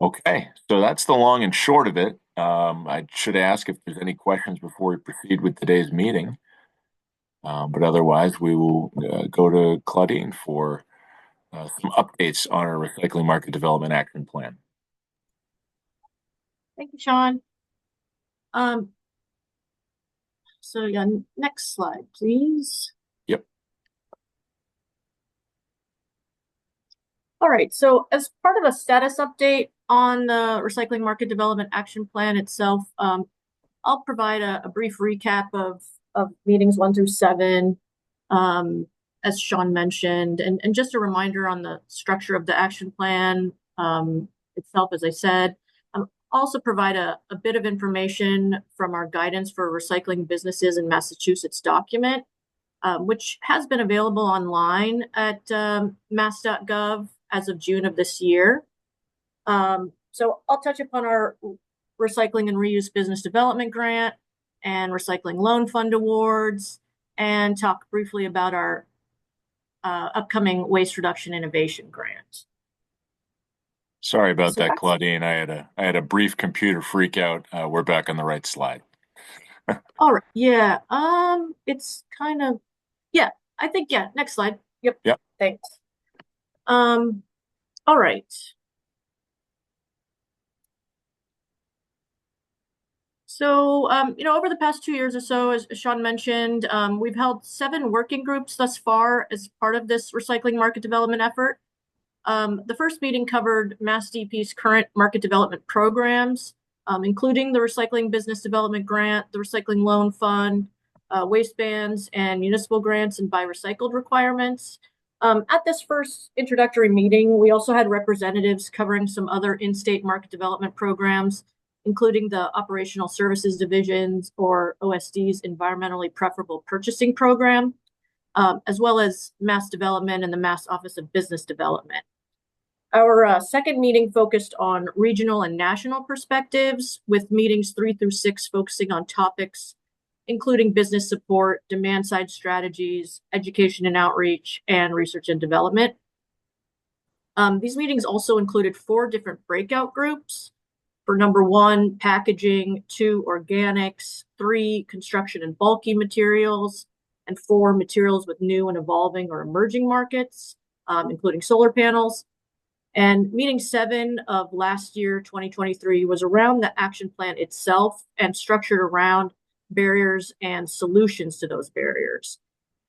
Okay, so that's the long and short of it. I should ask if there's any questions before we proceed with today's meeting. But otherwise, we will go to Claudine for some updates on our recycling market development action plan. Thank you, Sean. Um, so yeah, next slide, please. Yep. All right, so as part of a status update on the Recycling Market Development Action Plan itself, I'll provide a brief recap of meetings 1 through 7, as Sean mentioned, and just a reminder on the structure of the action plan itself, as I said. Also provide a bit of information from our guidance for recycling businesses in Massachusetts document, which has been available online at mass.gov as of June of this year. So I'll touch upon our Recycling and Reuse Business Development Grant and Recycling Loan Fund Awards, and talk briefly about our upcoming Waste Reduction Innovation Grant. Sorry about So that, that's Claudine. I had a brief computer freak out. We're back on the right slide. all right. Yeah. It's kind of, yeah, I think, yeah. Next slide. Yep. Yep. Thanks. All right. So, over the past 2 years or so, as Sean mentioned, we've held 7 working groups thus far as part of this recycling market development effort. The first meeting covered MassDEP's current market development programs, including the Recycling Business Development Grant, the Recycling Loan Fund, waste bans, and municipal grants and buy recycled requirements. At this first introductory meeting, we also had representatives covering some other in-state market development programs, including the Operational Services Divisions, or OSD's Environmentally Preferable Purchasing Program, as well as Mass Development and the Mass Office of Business Development. Our second meeting focused on regional and national perspectives, with meetings 3 through 6 focusing on topics including business support, demand side strategies, education and outreach, and research and development. These meetings also included 4 different breakout groups for number 1, packaging, 2, organics, 3, construction and bulky materials, and 4, materials with new and evolving or emerging markets, including solar panels. And meeting 7 of last year, 2023, was around the action plan itself and structured around barriers and solutions to those barriers.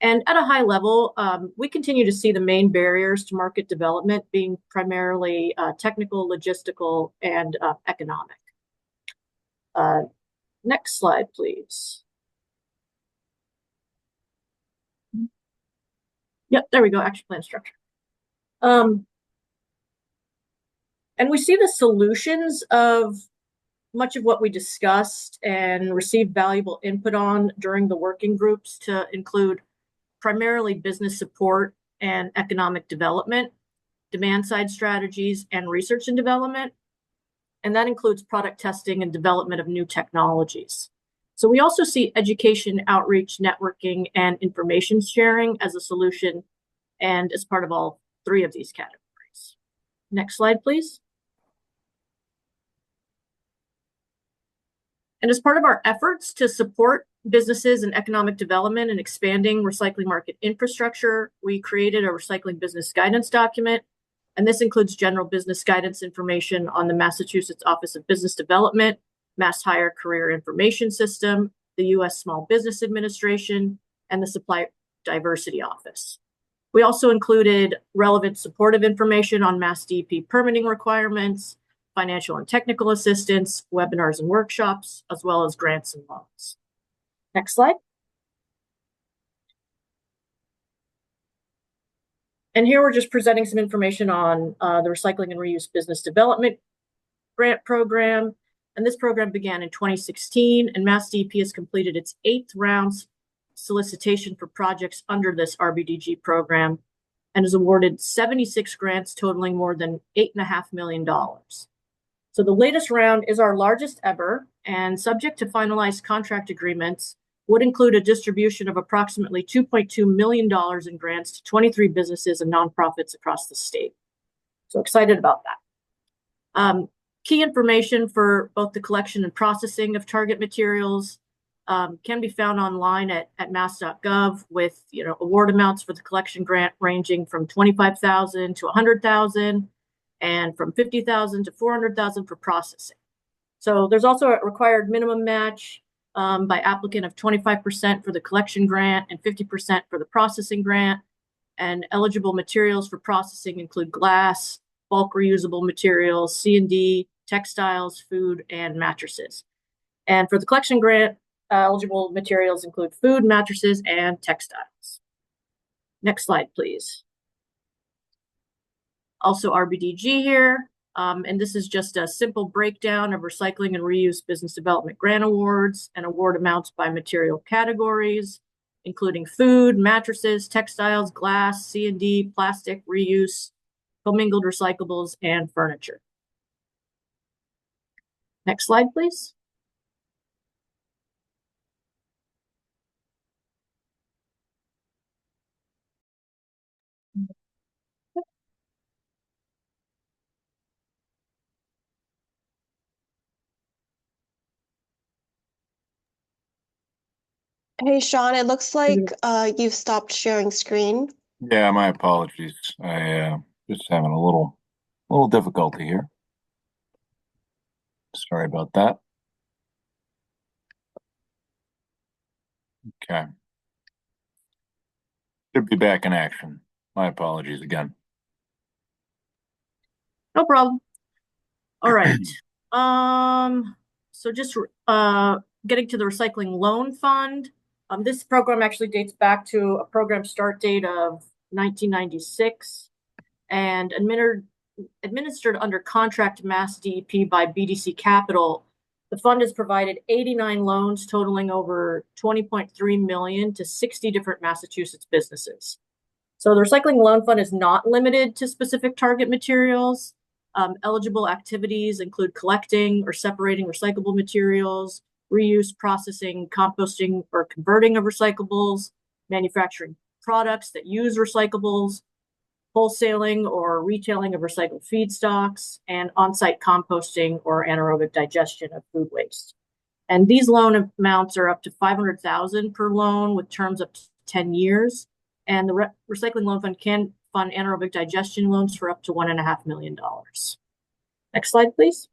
And at a high level, we continue to see the main barriers to market development being primarily technical, logistical, and economic. Next slide, please. Yep, there we go, action plan structure. And we see the solutions of much of what we discussed and received valuable input on during the working groups to include primarily business support and economic development, demand side strategies, and research and development. And that includes product testing and development of new technologies. So we also see education, outreach, networking, and information sharing as a solution and as part of all 3 of these categories. Next slide, please. And as part of our efforts to support businesses and economic development and expanding recycling market infrastructure, we created a recycling business guidance document. And this includes general business guidance information on the Massachusetts Office of Business Development, Mass Hire Career Information System, the U.S. Small Business Administration, and the Supply Diversity Office. We also included relevant supportive information on MassDEP permitting requirements, financial and technical assistance, webinars and workshops, as well as grants and loans. Next slide. And here we're just presenting some information on the Recycling and Reuse Business Development Grant Program. And this program began in 2016, and MassDEP has completed its 8th round solicitation for projects under this RBDG program and has awarded 76 grants totaling more than $8.5 million. So the latest round is our largest ever, and subject to finalized contract agreements, would include a distribution of approximately $2.2 million in grants to 23 businesses and nonprofits across the state. So excited about that. Key information for both the collection and processing of target materials can be found online at mass.gov with award amounts for the collection grant ranging from 25,000 to 100,000 and from 50,000 to 400,000 for processing. So there's also a required minimum match by applicant of 25% for the collection grant and 50% for the processing grant. And eligible materials for processing include glass, bulk reusable materials, C&D, textiles, food, and mattresses. And for the collection grant, eligible materials include food, mattresses, and textiles. Next slide, please. Also RBDG here. And this is just a simple breakdown of recycling and reuse business development grant awards and award amounts by material categories, including food, mattresses, textiles, glass, C&D, plastic, reuse, commingled recyclables, and furniture. Next slide, please. Hey, Sean, it looks like you've stopped sharing screen. Yeah, my apologies. I just having a little difficulty here. Sorry about that. Okay. Should be back in action. My apologies again. No problem. All right. So just getting to the recycling loan fund. This program actually dates back to a program start date of 1996 and administered under contract MassDEP by BDC Capital. The fund has provided 89 loans totaling over 20.3 million to 60 different Massachusetts businesses. So the recycling loan fund is not limited to specific target materials. Eligible activities include collecting or separating recyclable materials, reuse, processing, composting, or converting of recyclables, manufacturing products that use recyclables, wholesaling or retailing of recycled feedstocks, and on-site composting or anaerobic digestion of food waste. And these loan amounts are up to 500,000 per loan with terms up to 10 years. And the recycling loan fund can fund anaerobic digestion loans for up to $1.5 million. Next slide, please.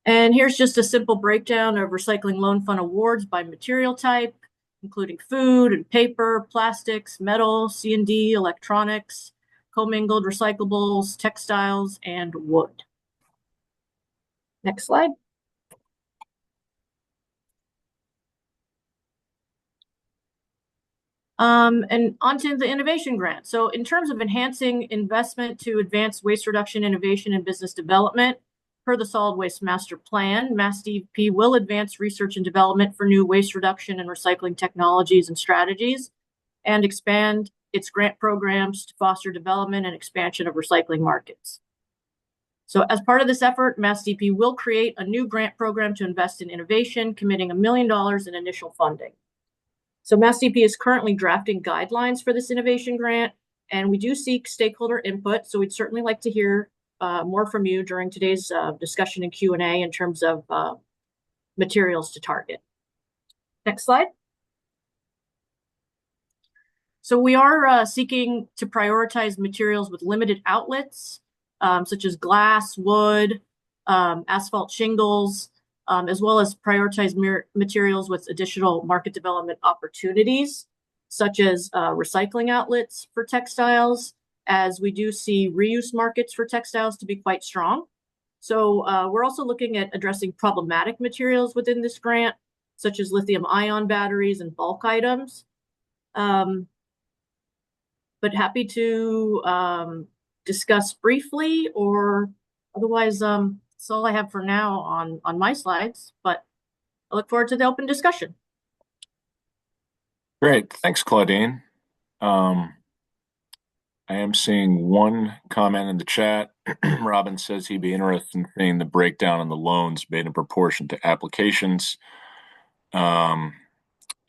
And here's just a simple breakdown of recycling loan fund awards by material type, including food and paper, plastics, metal, C&D, electronics, commingled recyclables, textiles, and wood. Next slide. And onto the innovation grant. So in terms of enhancing investment to advance waste reduction, innovation, and business development, per the Solid Waste Master Plan, MassDEP will advance research and development for new waste reduction and recycling technologies and strategies, and expand its grant programs to foster development and expansion of recycling markets. So as part of this effort, MassDEP will create a new grant program to invest in innovation, committing $1 million in initial funding. So MassDEP is currently drafting guidelines for this innovation grant, and we do seek stakeholder input. So we'd certainly like to hear more from you during today's discussion and Q&A in terms of materials to target. Next slide. So we are seeking to prioritize materials with limited outlets, such as glass, wood, asphalt shingles, as well as prioritize materials with additional market development opportunities, such as recycling outlets for textiles, as we do see reuse markets for textiles to be quite strong. So we're also looking at addressing problematic materials within this grant, such as lithium-ion batteries and bulk items. But happy to discuss briefly, or otherwise, that's all I have for now on my slides, but I look forward to the open discussion. Great. Thanks, Claudine. I am seeing one comment in the chat. Robin says he'd be interested in seeing the breakdown on the loans made in proportion to applications.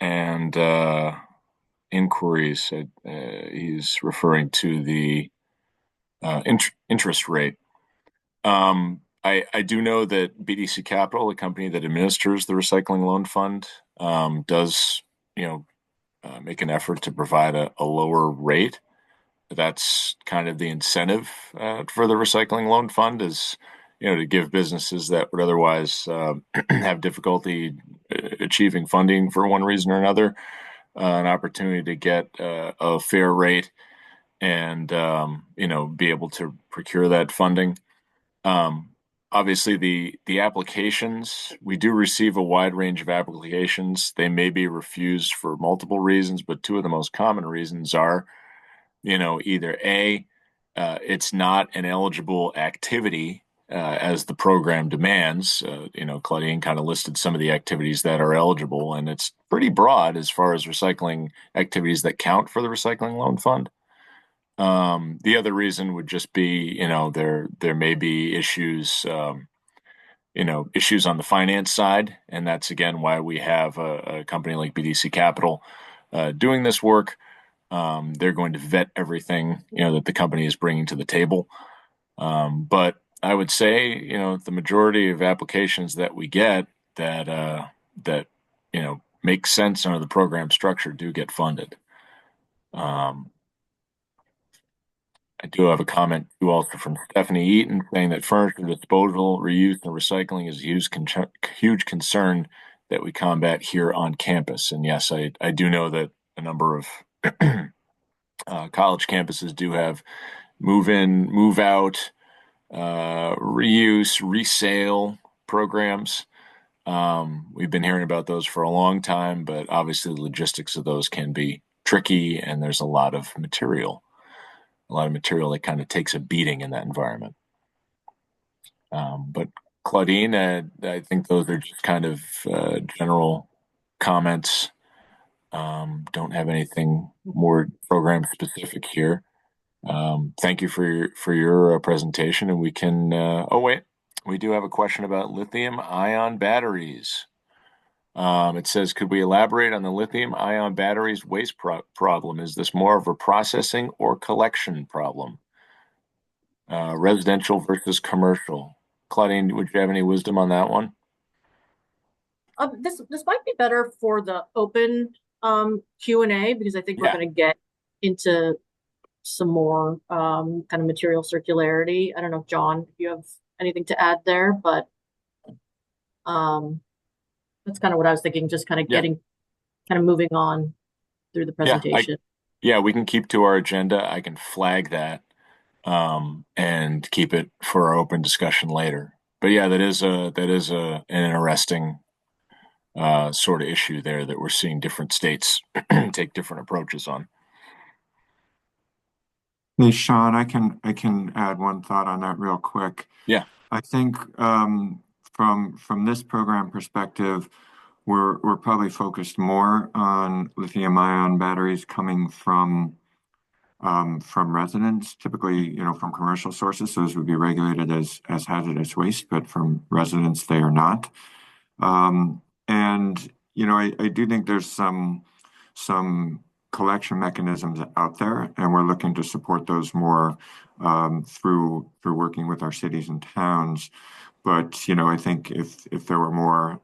and inquiries. He's referring to the interest rate. I do know that BDC Capital, the company that administers the recycling loan fund, does make an effort to provide a lower rate. That's kind of the incentive for the recycling loan fund is, to give businesses that would otherwise have difficulty achieving funding for one reason or another, an opportunity to get a fair rate and be able to procure that funding. Um, Obviously, the applications, we do receive a wide range of applications. They may be refused for multiple reasons, but two of the most common reasons are, either A, it's not an eligible activity as the program demands. Claudine kind of listed some of the activities that are eligible, and it's pretty broad as far as recycling activities that count for the recycling loan fund. The other reason would just be, there may be issues, issues on the finance side, and that's again why we have a company like BDC Capital doing this work. They're going to vet everything, that the company is bringing to the table. But I would say, the majority of applications that we get that make sense under the program structure do get funded. I do have a comment too, also from Stephanie Eaton, saying that furniture disposal, reuse, and recycling is a huge concern that we combat here on campus. And yes, I do know that a number of college campuses do have move in, move out, reuse, resale programs. We've been hearing about those for a long time, but obviously the logistics of those can be tricky, and there's a lot of material that kind of takes a beating in that environment. But Claudine, I think those are just kind of general comments. Don't have anything more program specific here. Thank you for your presentation, and we can. Oh wait, we do have a question about lithium-ion batteries. It says, could we elaborate on the lithium-ion batteries waste problem? Is this more of a processing or collection problem? Residential versus commercial. Claudine, would you have any wisdom on that one? This might be better for the open Q&A, because I think we're going to get into some more kind of material circularity. I don't know, John, if you have anything to add there, but that's kind of what I was thinking, just kind of moving on through the presentation. We can keep to our agenda. I can flag that and keep it for our open discussion later. But yeah, that is an interesting sort of issue there that we're seeing different states take different approaches on. Hey, Sean, I can add one thought on that real quick. Yeah. I think from this program perspective, we're probably focused more on lithium-ion batteries coming from residents, typically, from commercial sources. Those would be regulated as hazardous waste, but from residents, they are not. And I do think there's some collection mechanisms out there, and we're looking to support those more through working with our cities and towns. But I think if there were more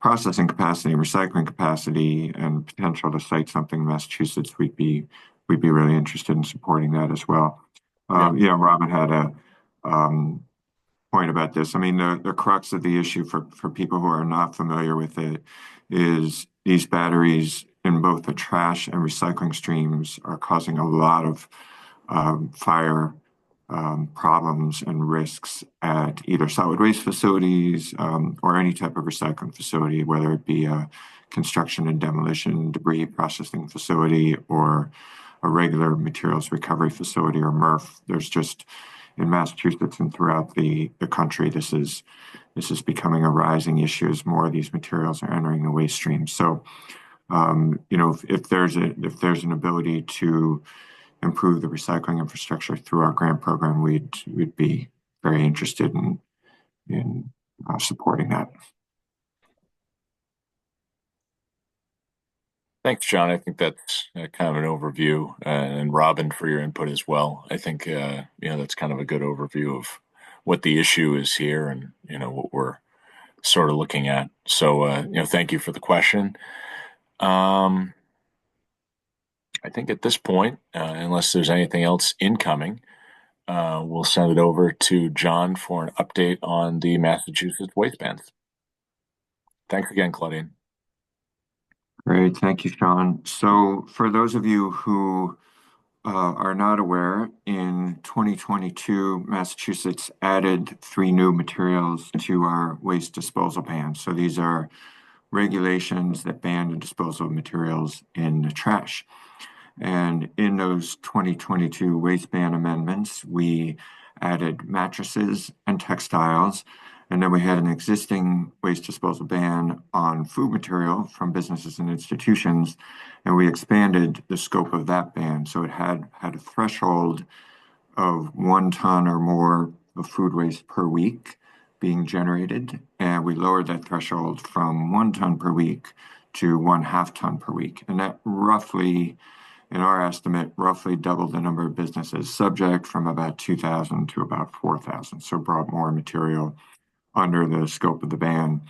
processing capacity, recycling capacity, and potential to site something in Massachusetts, we'd be really interested in supporting that as well. Robin had a point about this. I mean, the crux of the issue for people who are not familiar with it is these batteries in both the trash and recycling streams are causing a lot of fire problems and risks at either solid waste facilities or any type of recycling facility, whether it be a construction and demolition debris processing facility or a regular materials recovery facility or MRF. There's just, in Massachusetts and throughout the country, this is becoming a rising issue as more of these materials are entering the waste stream. So, if there's an ability to improve the recycling infrastructure through our grant program, we'd be very interested in supporting that. Thanks, John. I think that's kind of an overview, and Robin for your input as well. I think that's kind of a good overview of what the issue is here, and what we're sort of looking at. So thank you for the question. Um, I think at this point, unless there's anything else incoming, we'll send it over to John for an update on the Massachusetts waste bans. Thanks again, Claudine. Great, thank you, Sean. So for those of you who are not aware, in 2022, Massachusetts added 3 new materials to our waste disposal ban. So these are regulations that ban the disposal of materials in the trash. And in those 2022 waste ban amendments, we added mattresses and textiles. And then we had an existing waste disposal ban on food material from businesses and institutions. And we expanded the scope of that ban. So it had a threshold of 1 ton or more of food waste per week being generated. And we lowered that threshold from 1 ton per week to 1/2 ton per week. And that roughly, in our estimate, roughly doubled the number of businesses subject from about 2,000 to about 4,000. So brought more material under the scope of the ban.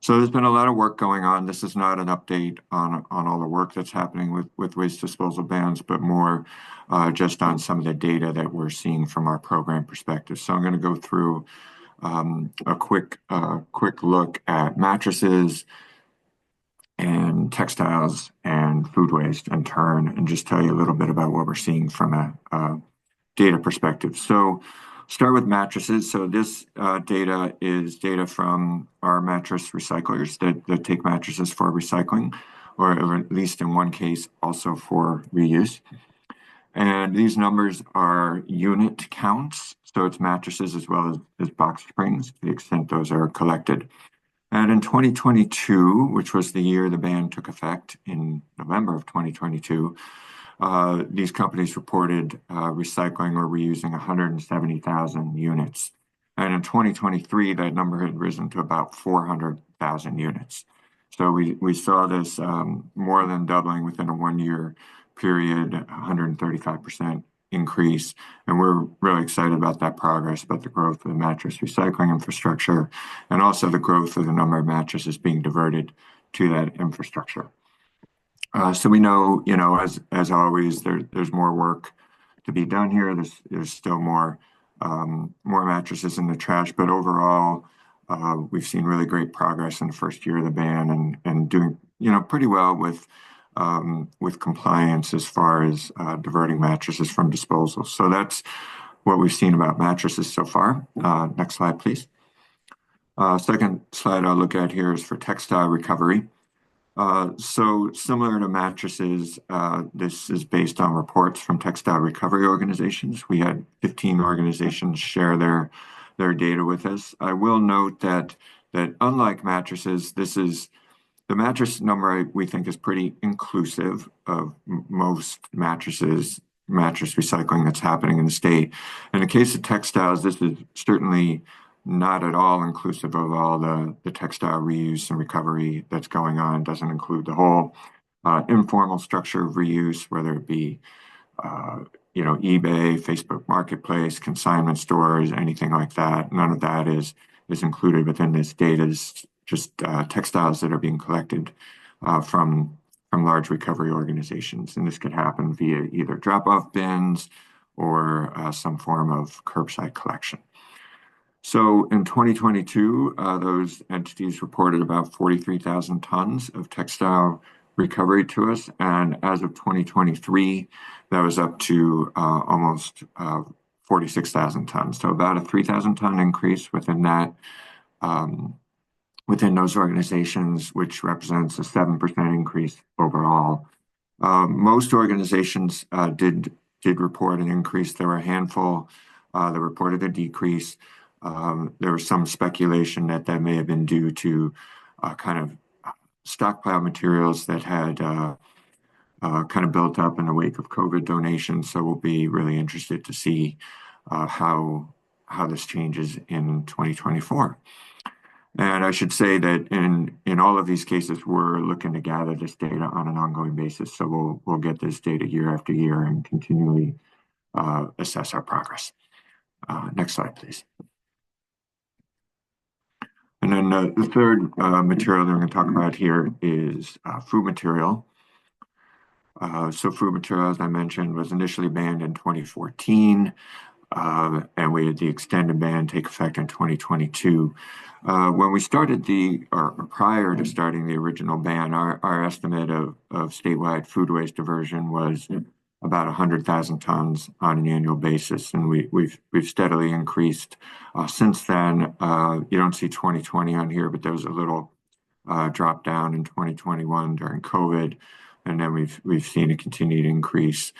So there's been a lot of work going on. This is not an update on all the work that's happening with waste disposal bans, but more just on some of the data that we're seeing from our program perspective. So I'm going to go through a quick look at mattresses and textiles and food waste in turn, and just tell you a little bit about what we're seeing from a data perspective. So start with mattresses. So this data is data from our mattress recyclers that take mattresses for recycling, or at least in one case, also for reuse. And these numbers are unit counts. So it's mattresses as well as box springs, to the extent those are collected. And in 2022, which was the year the ban took effect in November of 2022, these companies reported recycling or reusing 170,000 units. And in 2023, that number had risen to about 400,000 units. So we saw this more than doubling within a 1-year period, 135% increase. And we're really excited about that progress, about the growth of the mattress recycling infrastructure, and also the growth of the number of mattresses being diverted to that infrastructure. So we know, as always, there's more work to be done here. There's still more mattresses in the trash, but overall, we've seen really great progress in the first year of the ban, and doing pretty well with compliance as far as diverting mattresses from disposal. So that's what we've seen about mattresses so far. Next slide, please. Second slide I'll look at here is for textile recovery. So similar to mattresses, this is based on reports from textile recovery organizations. We had 15 organizations share their data with us. I will note that unlike mattresses, the mattress number we think is pretty inclusive of most mattress recycling that's happening in the state. In the case of textiles, this is certainly not at all inclusive of all the textile reuse and recovery that's going on. It doesn't include the whole informal structure of reuse, whether it be eBay, Facebook Marketplace, consignment stores, anything like that. None of that is included within this data. It's just textiles that are being collected from large recovery organizations, and this could happen via either drop-off bins or some form of curbside collection. So in 2022, those entities reported about 43,000 tons of textile recovery to us. And as of 2023, that was up to almost 46,000 tons. So about a 3,000 ton increase within that, within those organizations, which represents a 7% increase overall. Most organizations did report an increase. There were a handful that reported a decrease. There was some speculation that may have been due to kind of stockpile materials that had kind of built up in the wake of COVID donations. So we'll be really interested to see how this changes in 2024. And I should say that in all of these cases, we're looking to gather this data on an ongoing basis. So we'll get this data year after year and continually assess our progress. Next slide, please. And then the third material that we're going to talk about here is food material. So food material, as I mentioned, was initially banned in 2014. And we had the extended ban take effect in 2022. When we started or prior to starting the original ban, our estimate of statewide food waste diversion was about 100,000 tons on an annual basis, and we've steadily increased since then. You don't see 2020 on here, but there was a little drop down in 2021 during COVID, and then we've seen a continued increase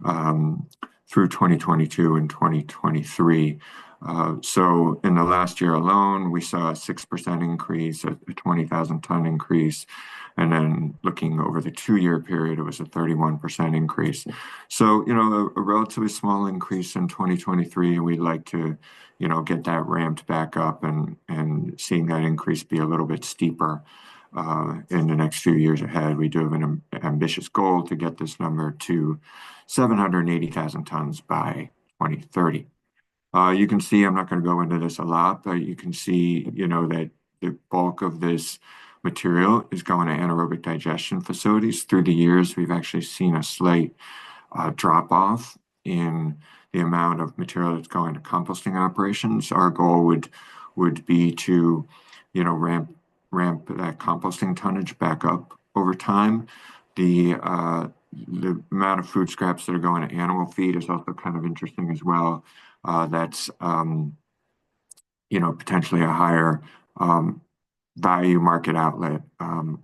through 2022 and 2023. So in the last year alone, we saw a 6% increase, a 20,000 ton increase. And then looking over the 2-year period, it was a 31% increase. So, a relatively small increase in 2023, and we'd like to, get that ramped back up and seeing that increase be a little bit steeper in the next few years ahead. We do have an ambitious goal to get this number to 780,000 tons by 2030. You can see, I'm not going to go into this a lot, but you can see, that the bulk of this material is going to anaerobic digestion facilities. Through the years, we've actually seen a slight drop off in the amount of material that's going to composting operations. Our goal would be to, ramp that composting tonnage back up over time. The amount of food scraps that are going to animal feed is also kind of interesting as well. That's potentially a higher value market outlet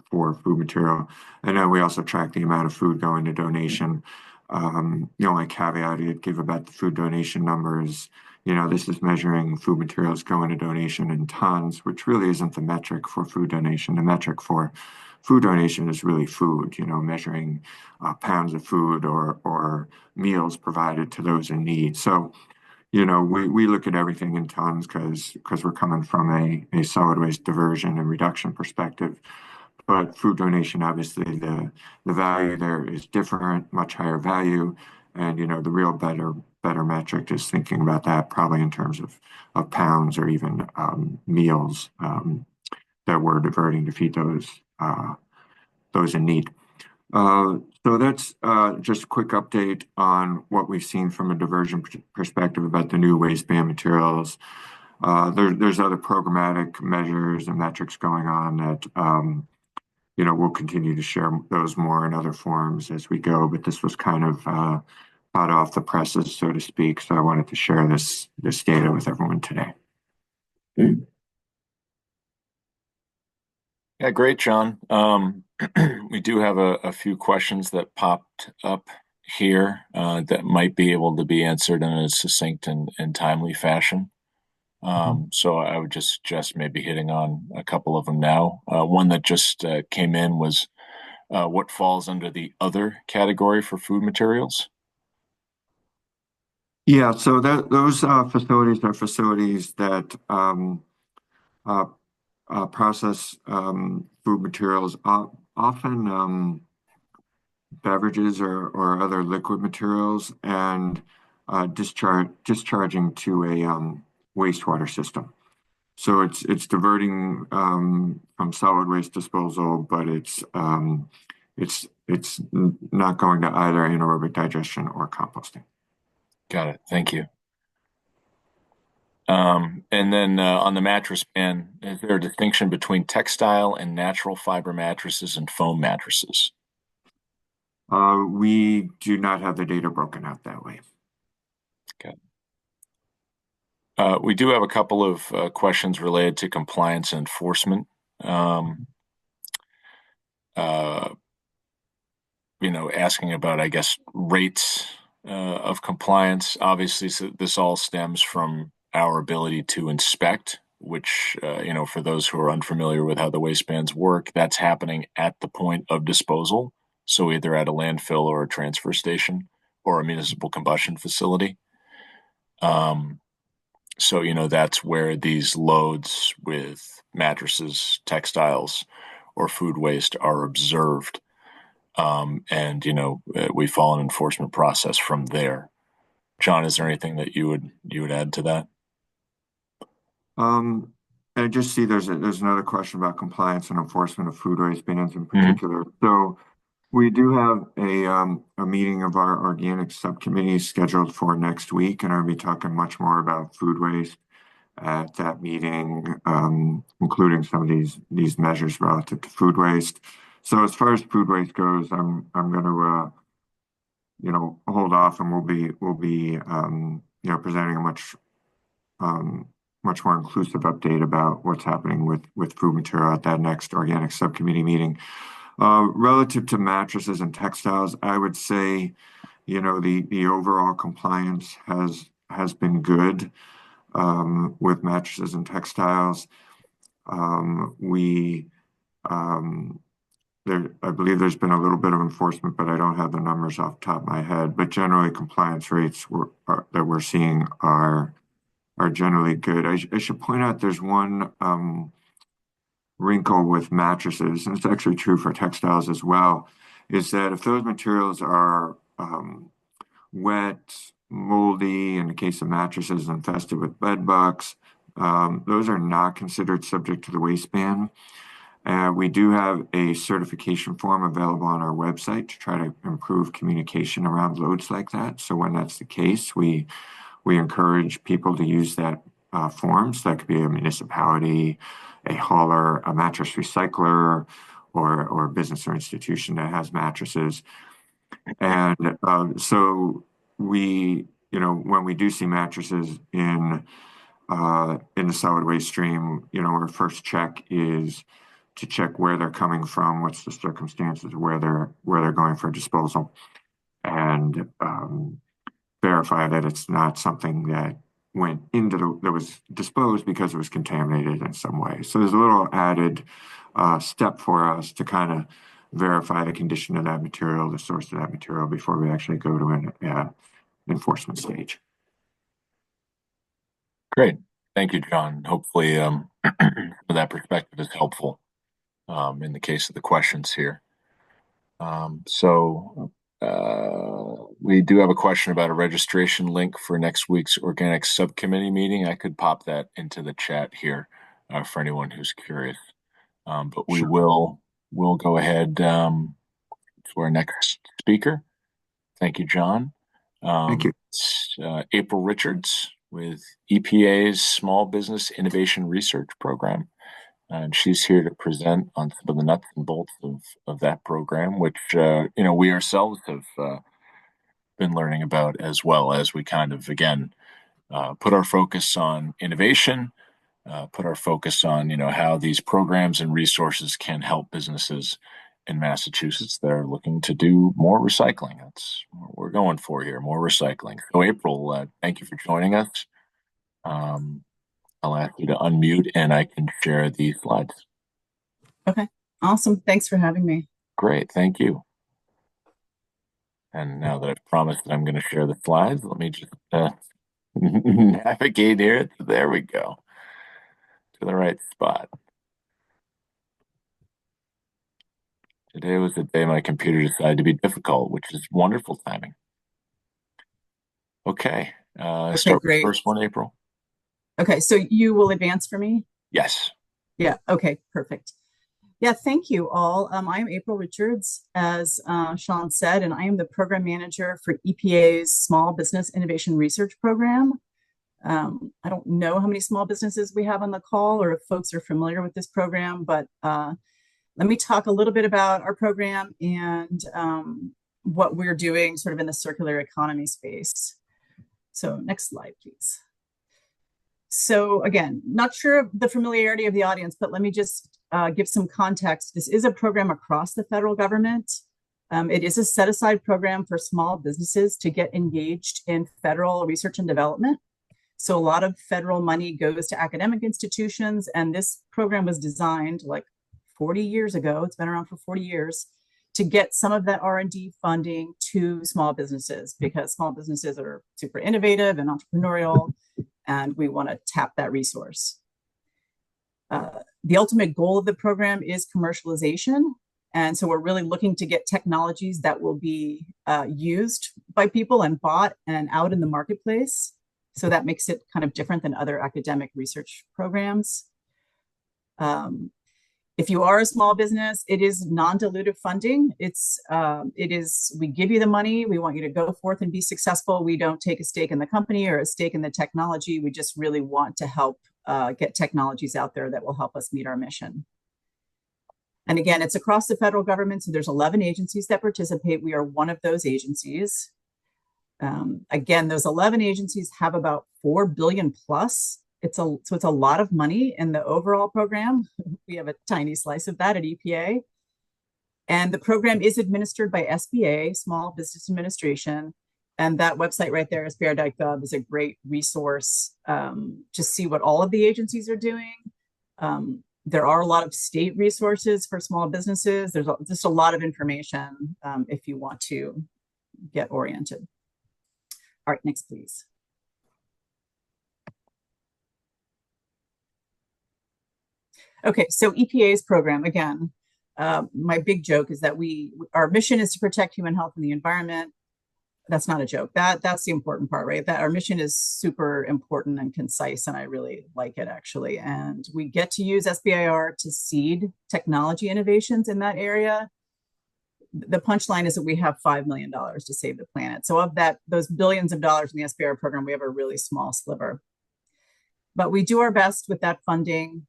for food material. And then we also track the amount of food going to donation. The only caveat I'd give about the food donation numbers, this is measuring food materials going to donation in tons, which really isn't the metric for food donation. The metric for food donation is really food, measuring pounds of food or meals provided to those in need. So, we look at everything in tons because we're coming from a solid waste diversion and reduction perspective. But food donation, obviously, the value there is different, much higher value. And, the real better metric is thinking about that probably in terms of pounds or even meals that we're diverting to feed those in need. So that's just a quick update on what we've seen from a diversion perspective about the new waste ban materials. There's other programmatic measures and metrics going on that we'll continue to share those more in other forms as we go. But this was kind of hot off the presses, so to speak. So I wanted to share this data with everyone today. Yeah, great, John. We do have a few questions that popped up here that might be able to be answered in a succinct and timely fashion. So I would just suggest maybe hitting on a couple of them now. One that just came in was what falls under the other category for food materials? Yeah, so those facilities are facilities that process food materials, often beverages or other liquid materials, and discharging to a wastewater system. So it's diverting from solid waste disposal, but it's not going to either anaerobic digestion or composting. Got it. Thank you. And then on the mattress ban, is there a distinction between textile and natural fiber mattresses and foam mattresses? We do not have the data broken out that way. Okay. We do have a couple of questions related to compliance and enforcement. Asking about, I guess, rates of compliance. Obviously, so this all stems from our ability to inspect, which, for those who are unfamiliar with how the waste bans work, that's happening at the point of disposal. So either at a landfill or a transfer station or a municipal combustion facility. So, that's where these loads with mattresses, textiles, or food waste are observed. And, we follow an enforcement process from there. John, is there anything that you would add to that? I just see there's another question about compliance and enforcement of food waste bans in Mhm. particular. So we do have a meeting of our organic subcommittee scheduled for next week, and I'll be talking much more about food waste at that meeting, including some of these measures relative to food waste. So as far as food waste goes, I'm going to hold off, and we'll be presenting a much more inclusive update about what's happening with food material at that next organic subcommittee meeting. Relative to mattresses and textiles, I would say, the overall compliance has been good with mattresses and textiles. We I believe there's been a little bit of enforcement, but I don't have the numbers off the top of my head. But generally, compliance rates that we're seeing are generally good. I should point out there's one wrinkle with mattresses, and it's actually true for textiles as well, is that if those materials are wet, moldy, in the case of mattresses, infested with bed bugs, those are not considered subject to the waste ban. We do have a certification form available on our website to try to improve communication around loads like that. So when that's the case, we encourage people to use that forms. That could be a municipality, a hauler, a mattress recycler, or a business or institution that has mattresses. And so when we do see mattresses in the solid waste stream, our first check is to check where they're coming from, what's the circumstances where they're going for disposal, and verify that it's not something that that was disposed because it was contaminated in some way. So there's a little added step for us to kind of verify the condition of that material, the source of that material, before we actually go to an enforcement stage. Great. Thank you, John. Hopefully, that perspective is helpful in the case of the questions here. So we do have a question about a registration link for next week's organic subcommittee meeting. I could pop that into the chat here for anyone who's curious. But we Sure. will go ahead to our next speaker. Thank you, John. Thank you. It's April Richards with EPA's Small Business Innovation Research Program. And she's here to present on some of the nuts and bolts of that program, which, we ourselves have been learning about, as well as we kind of, again, put our focus on innovation, put our focus on, how these programs and resources can help businesses in Massachusetts that are looking to do more recycling. That's what we're going for here, more recycling. So April, thank you for joining us. I'll ask you to unmute and I can share the slides. Okay, awesome. Thanks for having me. Great, thank you. And now that I've promised that I'm going to share the slides, let me just navigate here. There we go. To the right spot. Today was the day my computer decided to be difficult, which is wonderful timing. Okay, Okay, start with the great. first one, April. Okay, so you will advance for me? Yes. Yeah, okay, perfect. Yeah, thank you all. I'm April Richards, as Sean said, and I am the program manager for EPA's Small Business Innovation Research Program. I don't know how many small businesses we have on the call or if folks are familiar with this program, but let me talk a little bit about our program and what we're doing sort of in the circular economy space. So next slide, please. So again, not sure of the familiarity of the audience, but let me just give some context. This is a program across the federal government. It is a set-aside program for small businesses to get engaged in federal research and development. So a lot of federal money goes to academic institutions, and this program was designed like 40 years ago. It's been around for 40 years to get some of that R&D funding to small businesses, because small businesses are super innovative and entrepreneurial. and we want to tap that resource. The ultimate goal of the program is commercialization. And so we're really looking to get technologies that will be used by people and bought and out in the marketplace. So that makes it kind of different than other academic research programs. If you are a small business, it is non-dilutive funding. We give you the money. We want you to go forth and be successful. We don't take a stake in the company or a stake in the technology. We just really want to help get technologies out there that will help us meet our mission. And again, it's across the federal government. So there's 11 agencies that participate. We are one of those agencies. Again, those 11 agencies have about 4 billion plus. So it's a lot of money in the overall program. We have a tiny slice of that at EPA. And the program is administered by SBA, Small Business Administration. And that website right there, sbr.gov, is a great resource to see what all of the agencies are doing. There are a lot of state resources for small businesses. There's just a lot of information if you want to get oriented. All right, next, please. Okay, so EPA's program, again, my big joke is that our mission is to protect human health and the environment. That's not a joke. That's the important part, right? That our mission is super important and concise, and I really like it, actually. And we get to use SBIR to seed technology innovations in that area. The punchline is that we have $5 million to save the planet. So of that, those billions of dollars in the SBIR program, we have a really small sliver. But we do our best with that funding.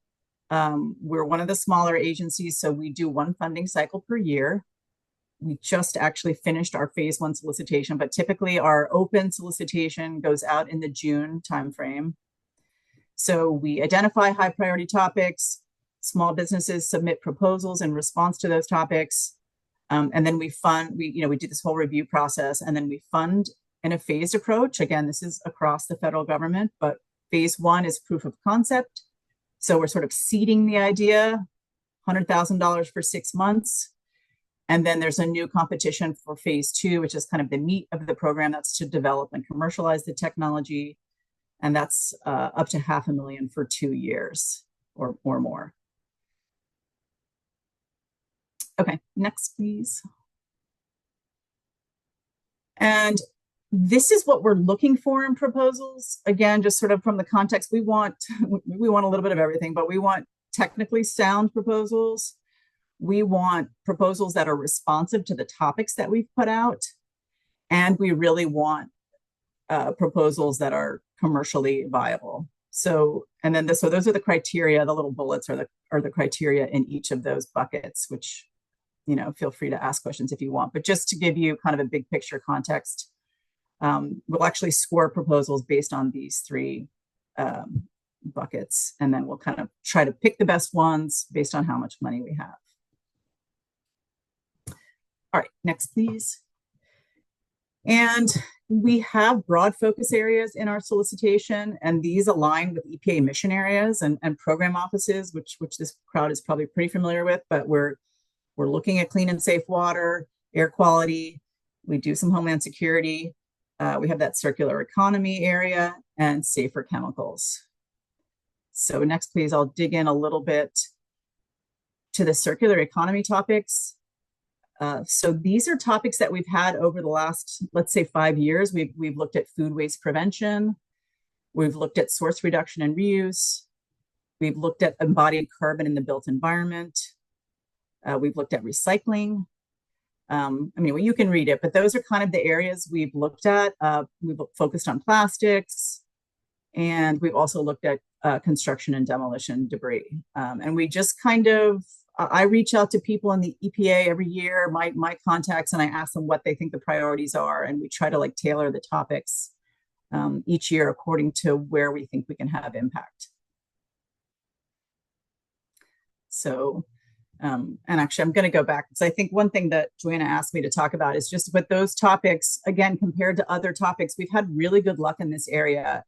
We're one of the smaller agencies, so we do one funding cycle per year. We just actually finished our phase 1 solicitation, but typically our open solicitation goes out in the June timeframe. So we identify high priority topics, small businesses submit proposals in response to those topics, and then we do this whole review process, and then we fund in a phased approach. Again, this is across the federal government, but phase 1 is proof of concept. So we're sort of seeding the idea, $100,000 for 6 months. And then there's a new competition for phase 2, which is kind of the meat of the program. That's to develop and commercialize the technology. And that's up to $500,000 for 2 years or more. Okay, next, please. And this is what we're looking for in proposals. Again, just sort of from the context, we want a little bit of everything, but we want technically sound proposals. We want proposals that are responsive to the topics that we've put out. And we really want proposals that are commercially viable. So those are the criteria. The little bullets are the criteria in each of those buckets, which, feel free to ask questions if you want. But just to give you kind of a big picture context, we'll actually score proposals based on these 3 buckets. And then we'll kind of try to pick the best ones based on how much money we have. All right, next, please. And we have broad focus areas in our solicitation, and these align with EPA mission areas and program offices, which this crowd is probably pretty familiar with, but we're looking at clean and safe water, air quality. We do some homeland security. We have that circular economy area and safer chemicals. So next, please, I'll dig in a little bit to the circular economy topics. So these are topics that we've had over the last, let's say, 5 years. We've looked at food waste prevention. We've looked at source reduction and reuse. We've looked at embodied carbon in the built environment. We've looked at recycling. You can read it, but those are kind of the areas we've looked at. We've focused on plastics, and we've also looked at construction and demolition debris. And we just kind of, I reach out to people in the EPA every year, my contacts, and I ask them what they think the priorities are. And we try to tailor the topics each year according to where we think we can have impact. So, and actually I'm going to go back because I think one thing that Joanna asked me to talk about is just with those topics, again, compared to other topics, we've had really good luck in this area.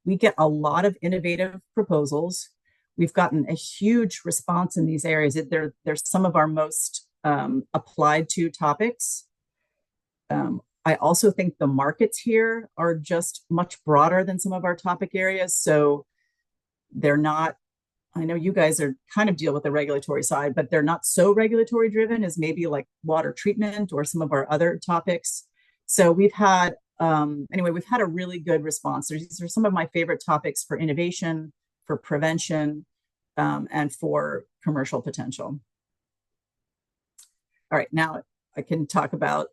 We get a lot of innovative proposals. We've gotten a huge response in these areas. They're some of our most applied to topics. I also think the markets here are just much broader than some of our topic areas. So they're not, I know you guys are kind of deal with the regulatory side, but they're not so regulatory driven as maybe like water treatment or some of our other topics. So we've had, anyway, we've had a really good response. These are some of my favorite topics for innovation, for prevention, and for commercial potential. All right, now I can talk about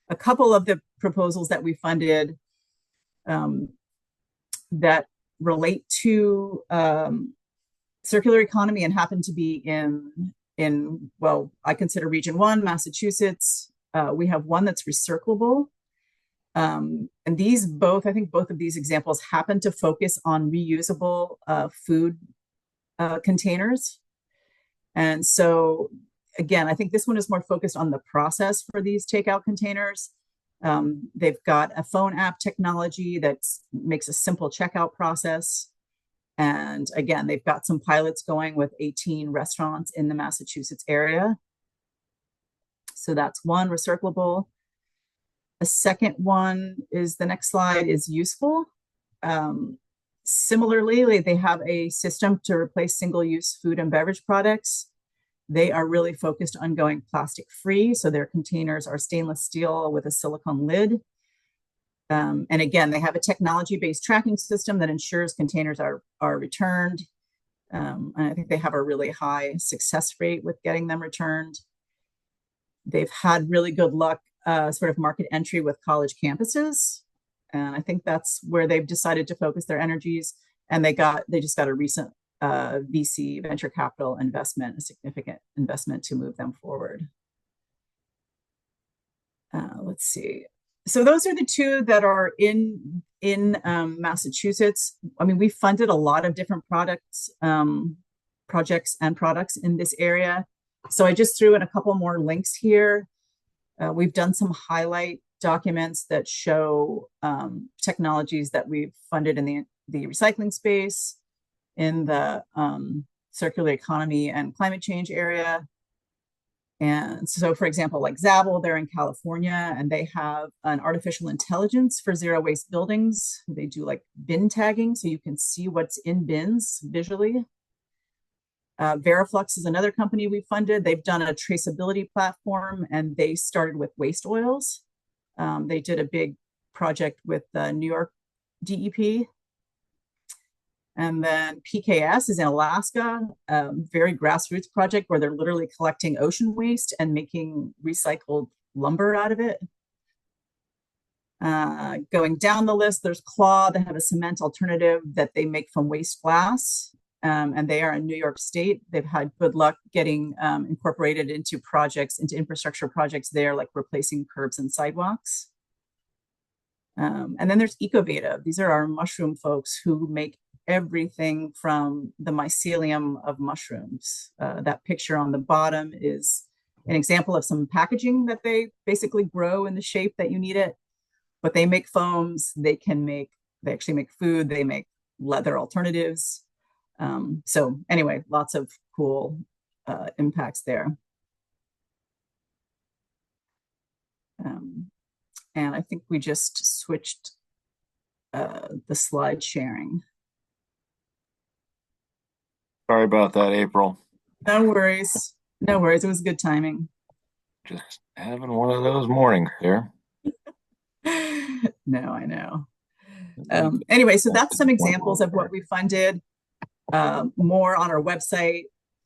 a couple of the proposals that we funded that relate to circular economy and happen to be in well, I consider Region 1, Massachusetts. We have one that's recyclable. And these both, I think both of these examples happen to focus on reusable food containers. And so, again, I think this one is more focused on the process for these takeout containers. They've got a phone app technology that makes a simple checkout process. And again, they've got some pilots going with 18 restaurants in the Massachusetts area. So that's one, recyclable. A second one is, the next slide is useful. Similarly, they have a system to replace single-use food and beverage products. They are really focused on going plastic free. So their containers are stainless steel with a silicone lid. And again, they have a technology-based tracking system that ensures containers are returned. And I think they have a really high success rate with getting them returned. They've had really good luck sort of market entry with college campuses. And I think that's where they've decided to focus their energies. And they just got a recent VC venture capital investment, a significant investment to move them forward. Let's see. So those are the two that are in Massachusetts. I mean, we funded a lot of different projects and products in this area. So I just threw in a couple more links here. We've done some highlight documents that show technologies that we've funded in the recycling space, in the circular economy and climate change area. And so, for example, like Zabel, they're in California, and they have an artificial intelligence for zero waste buildings. They do like bin tagging, so you can see what's in bins visually. Veriflux is another company we funded. They've done a traceability platform, and they started with waste oils. They did a big project with the New York DEP. And then PKS is in Alaska, very grassroots project where they're literally collecting ocean waste and making recycled lumber out of it. Going down the list, there's Claw. They have a cement alternative that they make from waste glass. And they are in New York State. They've had good luck getting incorporated into projects, into infrastructure projects there, like replacing curbs and sidewalks. And then there's Ecovita. These are our mushroom folks who make everything from the mycelium of mushrooms. That picture on the bottom is an example of some packaging that they basically grow in the shape that you need it. But they make foams, they actually make food, they make leather alternatives. So anyway, lots of cool impacts there. And I think we just switched the slide sharing. Sorry about that, April. No worries. No worries. It was good timing. Just having one of those mornings here. No, I know. Anyway, so that's some examples of what we funded. More on our website.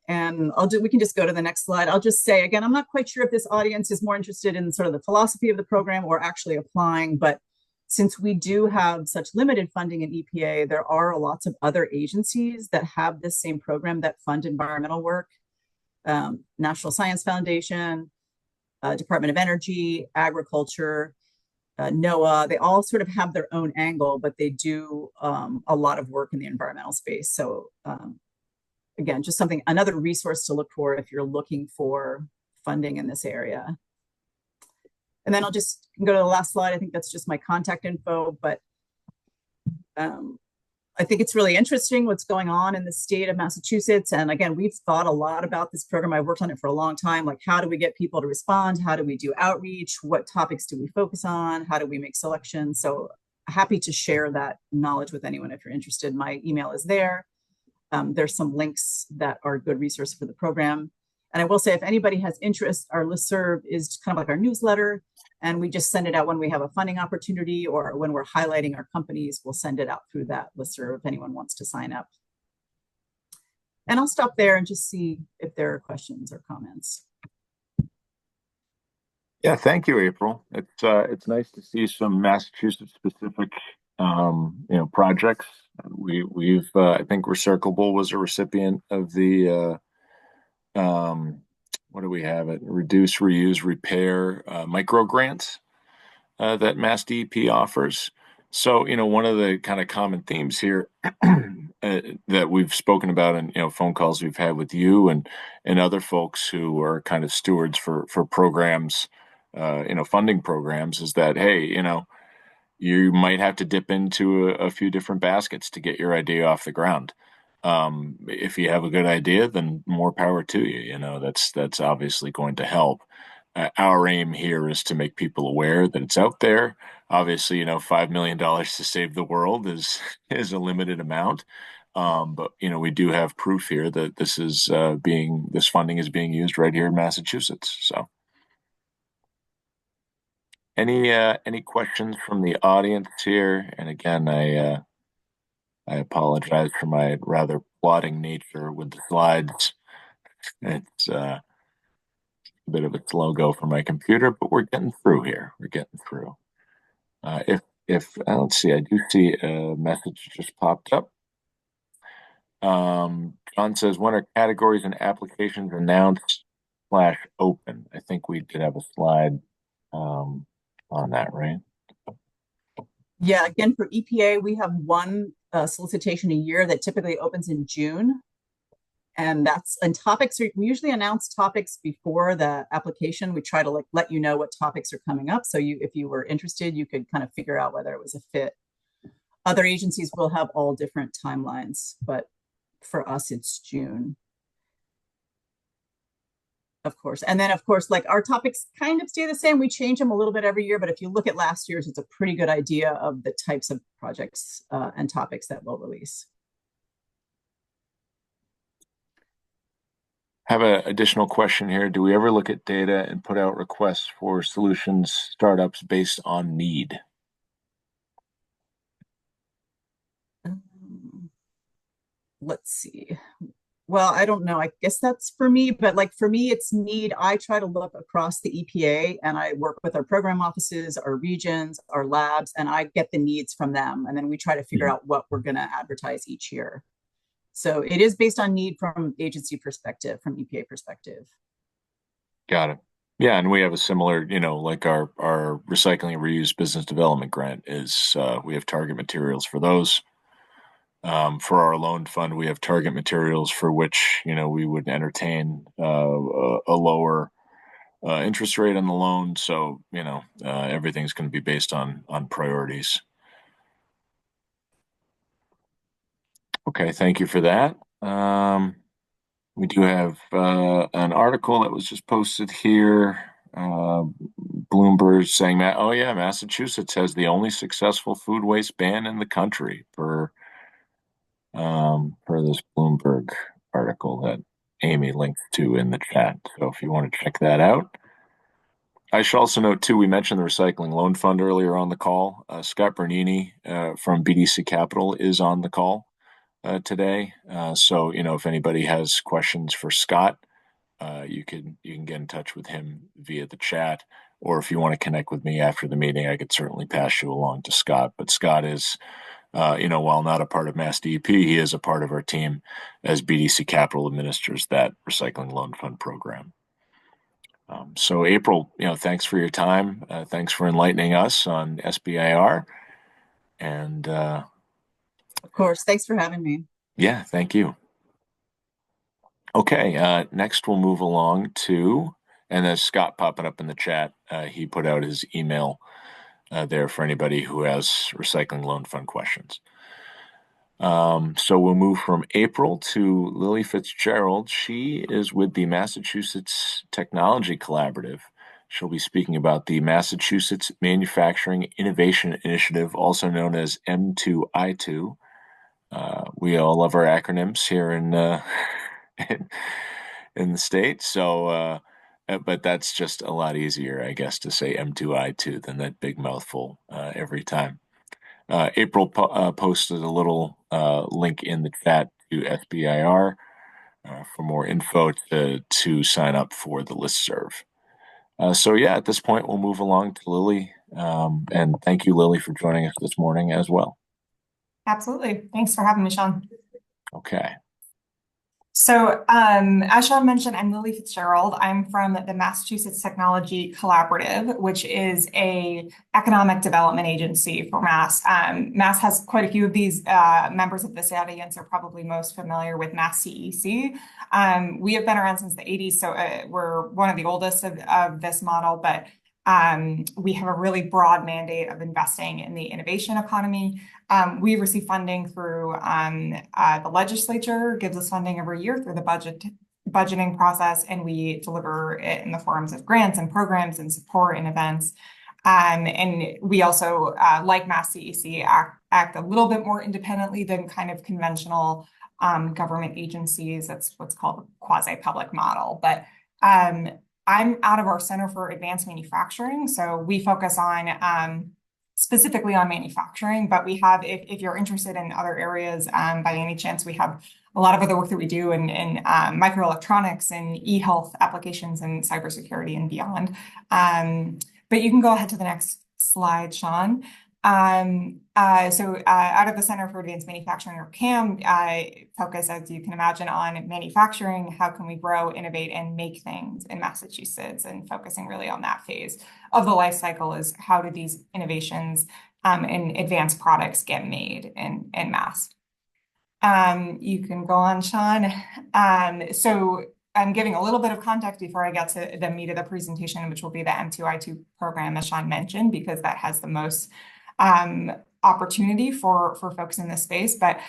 And we can just go to the next slide. I'll just say, again, I'm not quite sure if this audience is more interested in sort of the philosophy of the program or actually applying, but since we do have such limited funding in EPA, there are lots of other agencies that have this same program that fund environmental work. National Science Foundation, Department of Energy, Agriculture, NOAA, they all sort of have their own angle, but they do a lot of work in the environmental space. So again, just another resource to look for if you're looking for funding in this area. And then I'll just go to the last slide. I think that's just my contact info, but I think it's really interesting what's going on in the state of Massachusetts. And again, we've thought a lot about this program. I've worked on it for a long time. Like, how do we get people to respond? How do we do outreach? What topics do we focus on? How do we make selections? So happy to share that knowledge with anyone if you're interested. My email is there. There's some links that are a good resource for the program. And I will say, if anybody has interest, our listserv is kind of like our newsletter. And we just send it out when we have a funding opportunity or when we're highlighting our companies, we'll send it out through that listserv if anyone wants to sign up. And I'll stop there and just see if there are questions or comments. Yeah, thank you, April. It's nice to see some Massachusetts specific projects. We've I think Recyclable was a recipient of the what do we have it? Reduce, reuse, repair micro grants that MassDEP offers. So, one of the kind of common themes here that we've spoken about in phone calls we've had with you and other folks who are kind of stewards for programs, funding programs, is that, hey, you might have to dip into a few different baskets to get your idea off the ground. If you have a good idea, then more power to you. That's obviously going to help. Our aim here is to make people aware that it's out there. Obviously, $5 million to save the world is a limited amount. But we do have proof here that this funding is being used right here in Massachusetts. So, any questions from the audience here? And again, I apologize for my rather plodding nature with the slides. It's a bit of a slow go for my computer, but we're getting through here. We're getting through. If let's see, I do see a message just popped up. John says, when are categories and applications announced / open? I think we did have a slide on that, right? Yeah, again, for EPA, we have one solicitation a year that typically opens in June. And topics, we usually announce topics before the application. We try to let you know what topics are coming up. So if you were interested, you could kind of figure out whether it was a fit. Other agencies will have all different timelines, but for us, it's June. Of course. And then, of course, like our topics kind of stay the same. We change them a little bit every year, but if you look at last year's, it's a pretty good idea of the types of projects and topics that we'll release. Have an additional question here. Do we ever look at data and put out requests for solutions startups based on need? Let's see. Well, I don't know. I guess that's for me, but like for me, it's need. I try to look across the EPA and I work with our program offices, our regions, our labs, and I get the needs from them. And then we try to figure out what we're going to advertise each year. So it is based on need from agency perspective, from EPA perspective. Got it. Yeah, and we have a similar, like our recycling and reuse business development grant is we have target materials for those. For our loan fund, we have target materials for which we would entertain a lower interest rate on the loan. So everything's going to be based on priorities. Okay, thank you for that. We do have an article that was just posted here. Bloomberg saying that, oh yeah, Massachusetts has the only successful food waste ban in the country per this Bloomberg article that Amy linked to in the chat. So if you want to check that out. I should also note too, we mentioned the Recycling Loan Fund earlier on the call. Scott Bernini from BDC Capital is on the call today. So, if anybody has questions for Scott, you can get in touch with him via the chat, or if you want to connect with me after the meeting, I could certainly pass you along to Scott. But Scott is, while not a part of MassDEP, he is a part of our team as BDC Capital administers that Recycling Loan Fund program. So April, thanks for your time. Thanks for enlightening us on SBIR. And of course, thanks for having me. Yeah, thank you. Okay, next we'll move along to, and there's Scott popping up in the chat. He put out his email there for anybody who has Recycling Loan Fund questions. So we'll move from April to Lily Fitzgerald. She is with the Massachusetts Technology Collaborative. She'll be speaking about the Massachusetts Manufacturing Innovation Initiative, also known as M2I2. We all love our acronyms here in, in the state. But that's just a lot easier, I guess, to say M2I2 than that big mouthful every time. April posted a little link in the chat to SBIR for more info to sign up for the listserv. So yeah, at this point, we'll move along to Lily. And thank you, Lily, for joining us this morning as well. Absolutely. Thanks for having me, Sean. Okay. So, as Sean mentioned, I'm Lily Fitzgerald. I'm from the Massachusetts Technology Collaborative, which is a economic development agency for Mass. Mass has quite a few of these. Members of this audience are probably most familiar with MassDEP. We have been around since the 80s, so we're one of the oldest of this model, but we have a really broad mandate of investing in the innovation economy. We receive funding through the legislature gives us funding every year through the budgeting process, and we deliver it in the forms of grants and programs and support and events. And we also, like MassDEP, act a little bit more independently than kind of conventional government agencies. That's what's called a quasi-public model. But I'm out of our Center for Advanced Manufacturing, so we focus on specifically on manufacturing, but we have, if you're interested in other areas, by any chance, we have a lot of other work that we do in microelectronics and e-health applications and cybersecurity and beyond. But you can go ahead to the next slide, Sean. Out of the Center for Advanced Manufacturing, or CAM, I focus, as you can imagine, on manufacturing. How can we grow, innovate, and make things in Massachusetts? And focusing really on that phase of the life cycle is how do these innovations and advanced products get made in Mass? You can go on, Sean. So I'm giving a little bit of context before I get to the meat of the presentation, which will be the M2I2 program, as Sean mentioned, because that has the most opportunity for folks in this space. But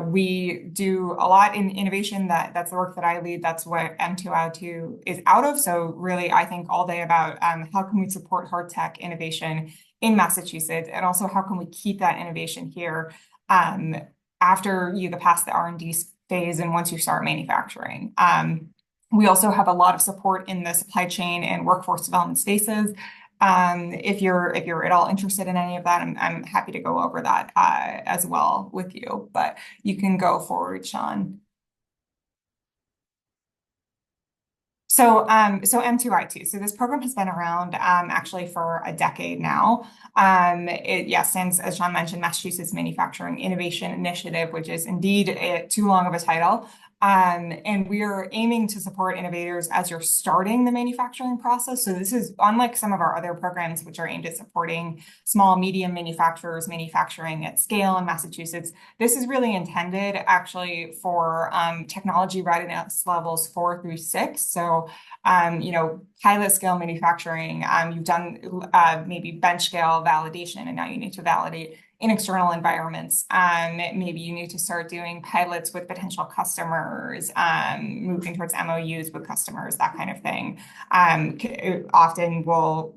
we do a lot in innovation. That's the work that I lead. That's what M2I2 is out of. So really, I think all day about how can we support hard tech innovation in Massachusetts, and also how can we keep that innovation here after you pass the R&D phase and once you start manufacturing. We also have a lot of support in the supply chain and workforce development spaces. If you're at all interested in any of that, I'm happy to go over that as well with you, but you can go forward, Sean. So M2I2. So this program has been around actually for a decade now. Since, as Sean mentioned, Massachusetts Manufacturing Innovation Initiative, which is indeed too long of a title. And we are aiming to support innovators as you're starting the manufacturing process. So this is unlike some of our other programs, which are aimed at supporting small, medium manufacturers manufacturing at scale in Massachusetts. This is really intended actually for technology readiness levels 4 through 6. So, pilot scale manufacturing, you've done maybe bench scale validation, and now you need to validate in external environments. Maybe you need to start doing pilots with potential customers, moving towards MOUs with customers, that kind of thing. Often we'll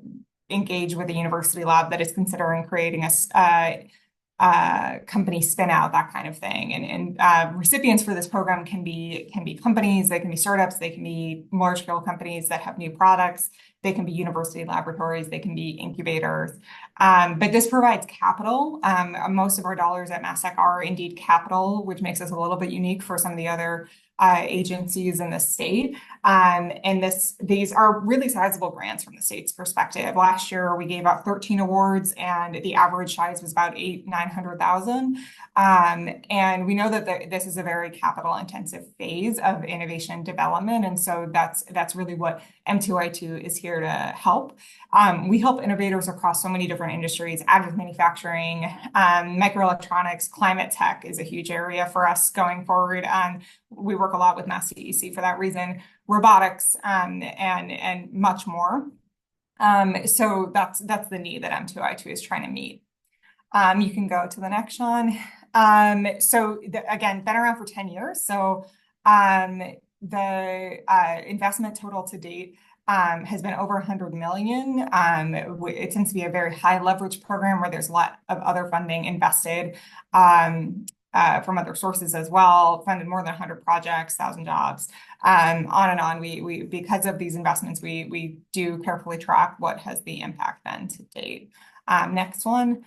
engage with a university lab that is considering creating a company spin out, that kind of thing. And recipients for this program can be companies, they can be startups, they can be large scale companies that have new products, they can be university laboratories, they can be incubators. But this provides capital. Most of our dollars at MassTech are indeed capital, which makes us a little bit unique for some of the other agencies in the state. And these are really sizable grants from the state's perspective. Last year, we gave out 13 awards, and the average size was about $900,000. And we know that this is a very capital-intensive phase of innovation development, and so that's really what M2I2 is here to help. We help innovators across so many different industries: additive manufacturing, microelectronics, climate tech is a huge area for us going forward. We work a lot with MassDEP for that reason, robotics, and much more. So that's the need that M2I2 is trying to meet. You can go to the next, Sean. Again, been around for 10 years. So the investment total to date has been over 100 million. It tends to be a very high leverage program where there's a lot of other funding invested from other sources as well, funded more than 100 projects, 1,000 jobs, on and on. We because of these investments, we do carefully track what has the impact been to date. Next one.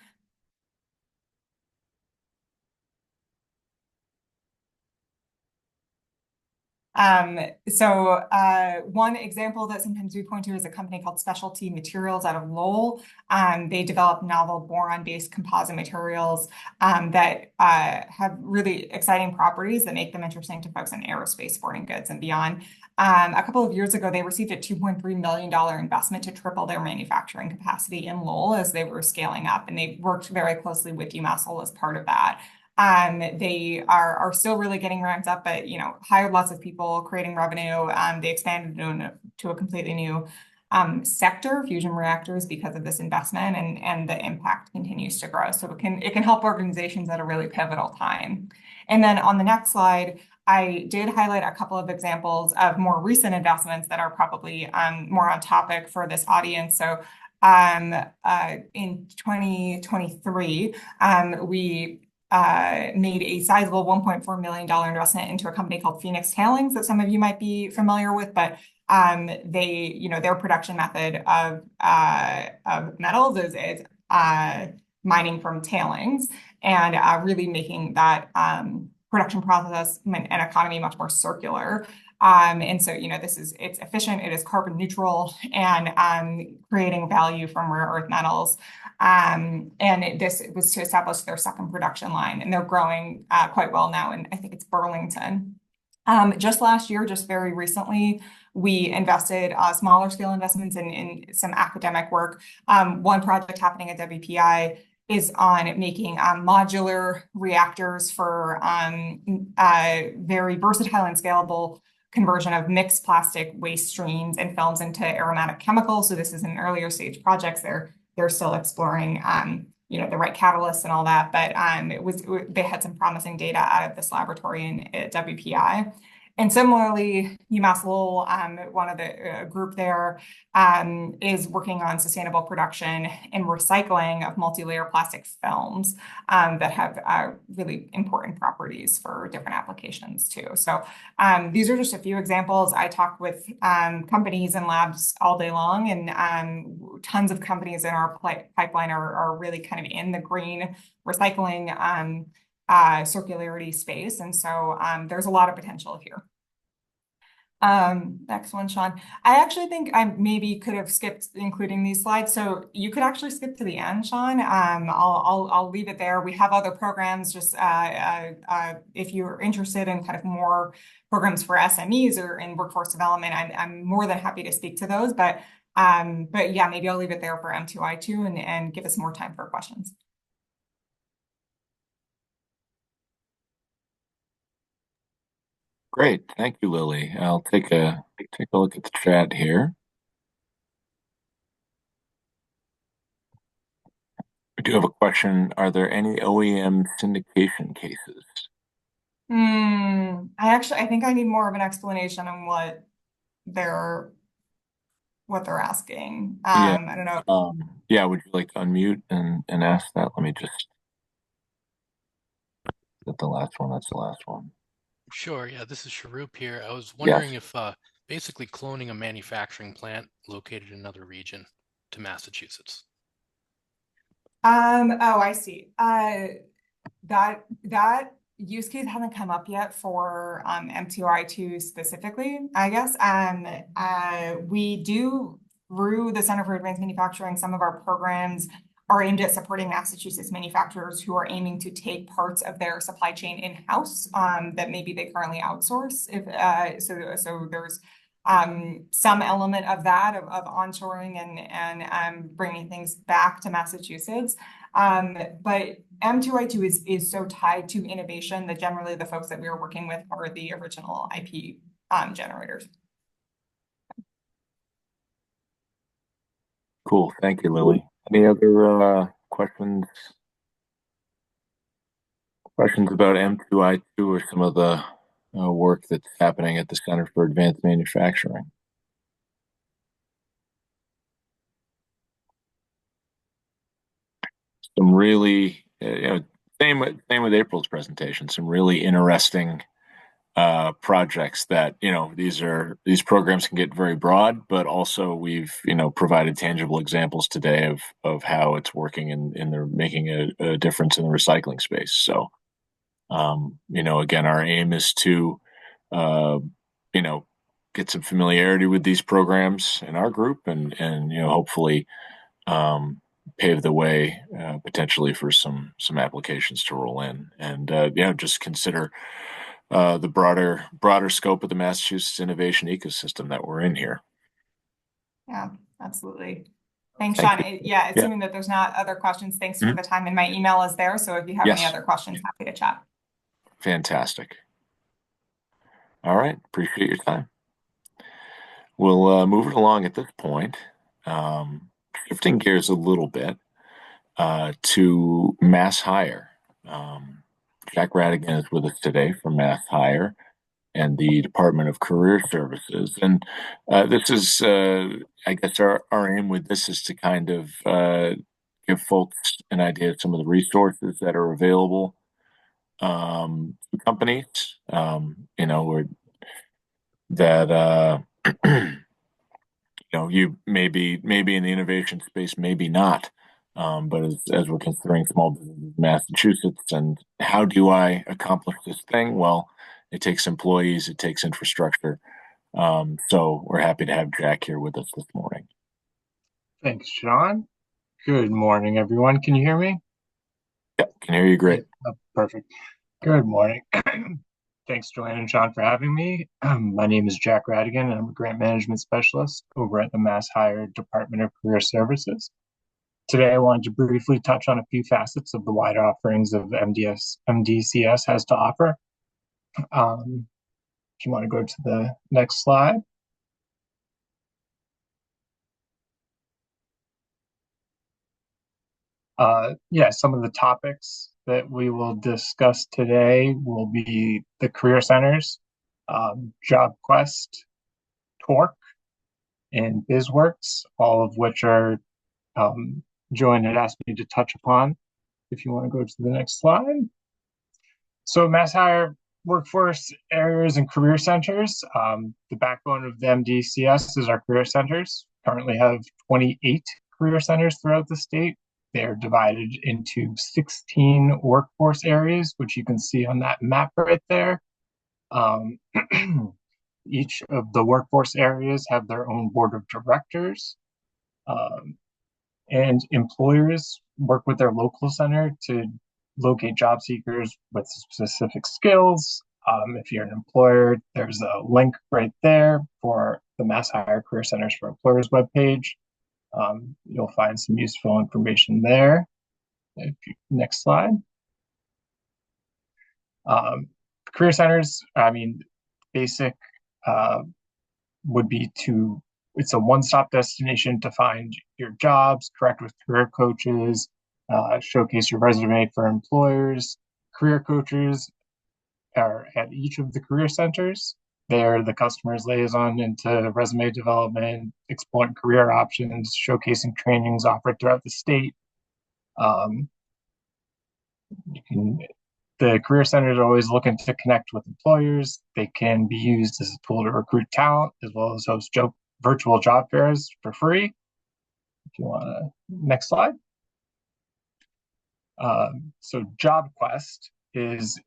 One example that sometimes we point to is a company called Specialty Materials out of Lowell. They develop novel boron-based composite materials that have really exciting properties that make them interesting to folks in aerospace, sporting goods, and beyond. A couple of years ago, they received a $2.3 million investment to triple their manufacturing capacity in Lowell as they were scaling up, and they worked very closely with UMass Lowell as part of that. They are still really getting ramped up, but hired lots of people, creating revenue. They expanded to a completely new sector, fusion reactors, because of this investment, and the impact continues to grow. So it can help organizations at a really pivotal time. And then on the next slide, I did highlight a couple of examples of more recent investments that are probably more on topic for this audience. So in 2023, we made a sizable $1.4 million investment into a company called Phoenix Tailings that some of you might be familiar with, but their production method of metals is mining from tailings, and really making that production process and economy much more circular. And so, it's efficient, it is carbon neutral, and creating value from rare earth metals. This was to establish their second production line, and they're growing quite well now. And I think it's Burlington. Just last year, just very recently, we invested smaller scale investments in some academic work. One project happening at WPI is on making modular reactors for very versatile and scalable conversion of mixed plastic waste streams and films into aromatic chemicals. So this is an earlier stage projects. They're still exploring the right catalysts and all that, but they had some promising data out of this laboratory at WPI. And similarly, UMass Lowell, one of the group there, is working on sustainable production and recycling of multi-layer plastic films that have really important properties for different applications too. So these are just a few examples. I talk with companies and labs all day long, and tons of companies in our pipeline are really kind of in the green recycling circularity space. And so there's a lot of potential here. Next one, Sean. I actually think I maybe could have skipped including these slides. So you could actually skip to the end, Sean. I'll leave it there. We have other programs, just if you're interested in kind of more programs for SMEs or in workforce development, I'm more than happy to speak to those. But yeah, maybe I'll leave it there for M2I2 and give us more time for questions. Great, thank you, Lily. I'll take a look at the chat here. We do have a question. Are there any OEM syndication cases? I think I need more of an explanation on what they're asking. Yeah. I don't know. Yeah, would you like to unmute and ask that? Let me just get the last one. That's the last one. Sure. Yeah, this is Sharoop here. I was wondering Yes. if basically cloning a manufacturing plant located in another region to Massachusetts. Oh, I see. That use case hasn't come up yet for M2I2 specifically, I guess. We do, through the Center for Advanced Manufacturing, some of our programs are aimed at supporting Massachusetts manufacturers who are aiming to take parts of their supply chain in-house that maybe they currently outsource. So there's some element of that of onshoring and bringing things back to Massachusetts. But M2I2 is so tied to innovation that generally the folks that we are working with are the original IP generators. Cool. Thank you, Lily. Any other questions? Questions about M2I2 or some of the work that's happening at the Center for Advanced Manufacturing? Some really, same with April's presentation. Some really interesting projects that these programs can get very broad, but also we've provided tangible examples today of how it's working and they're making a difference in the recycling space. So, again, our aim is to get some familiarity with these programs in our group and hopefully pave the way potentially for some applications to roll in and just consider the broader scope of the Massachusetts innovation ecosystem that we're in here. Yeah, absolutely. Thanks, Thank Sean. Yeah, assuming that there's not other questions, thanks for the time. And my email is there. So if you have any other questions, happy to chat. Fantastic. All right. Appreciate your time. We'll move it along at this point. Shifting gears a little bit to Mass Hire. Jack Radigan is with us today from Mass Hire and the Department of Career Services. And this is, I guess, our aim with this is to kind of give folks an idea of some of the resources that are available to companies, or that you maybe in the innovation space, maybe not. But as we're considering small businesses in Massachusetts and how do I accomplish this thing? Well, it takes employees, it takes infrastructure. So we're happy to have Jack here with us this morning. Thanks, Sean. Good morning, everyone. Can you hear me? Yep, can hear you great. Oh, perfect. Good morning. Thanks, Joanne and Sean, for having me. My name is Jack Radigan, and I'm a grant management specialist over at the Mass Hire Department of Career Services. Today, I wanted to briefly touch on a few facets of the wide offerings of MDCS has to offer. If you want to go to the next slide. Some of the topics that we will discuss today will be the career centers, JobQuest, Torque, and BizWorks, all of which are Joanne had asked me to touch upon. If you want to go to the next slide. So Mass Hire workforce areas and career centers. The backbone of the MDCS is our career centers. Currently have 28 career centers throughout the state. They're divided into 16 workforce areas, which you can see on that map right there. Each of the workforce areas have their own board of directors. And employers work with their local center to locate job seekers with specific skills. If you're an employer, there's a link right there for the Mass Hire Career Centers for Employers webpage. You'll find some useful information there. Next slide. Career centers, basic would be it's a one-stop destination to find your jobs, connect with career coaches, showcase your resume for employers. Career coaches are at each of the career centers. They're the customer's liaison into resume development, exploring career options, showcasing trainings offered throughout the state. The career centers are always looking to connect with employers. They can be used as a tool to recruit talent, as well as host virtual job fairs for free. If you want to, next slide. So JobQuest is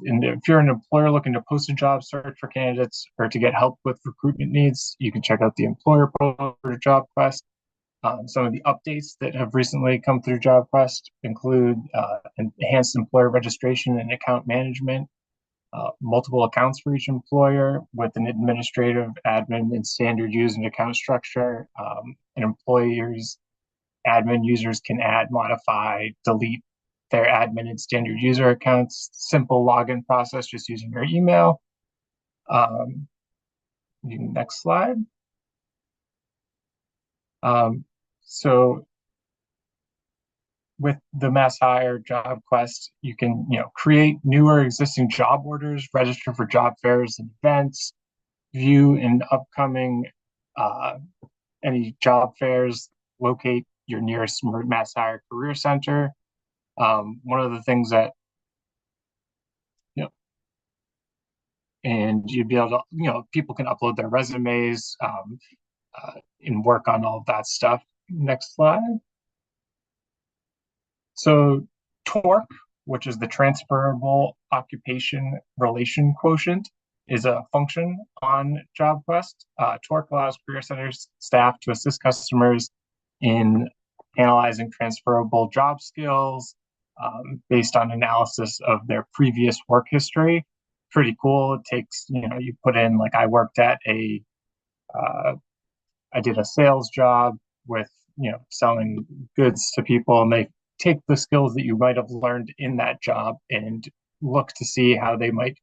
if you're an employer looking to post a job, search for candidates, or to get help with recruitment needs, you can check out the employer portal for JobQuest. Some of the updates that have recently come through JobQuest include enhanced employer registration and account management, multiple accounts for each employer with an administrative, admin, and standard use and account structure. And employers, admin users can add, modify, delete their admin and standard user accounts. Simple login process just using your email. Next slide. So with the Mass Hire Job Quest, you can, create new or existing job orders, register for job fairs and events, view and upcoming any job fairs, locate your nearest Mass Hire Career Center. One of the things that, and you'd be able to, people can upload their resumes and work on all of that stuff. Next slide. So TORQ, which is the Transferable Occupation Relation Quotient, is a function on JobQuest. TORQ allows Career Centers staff to assist customers in analyzing transferable job skills based on analysis of their previous work history. Pretty cool. It takes, you put in, like, I did a sales job with, selling goods to people, and they take the skills that you might have learned in that job and look to see how they might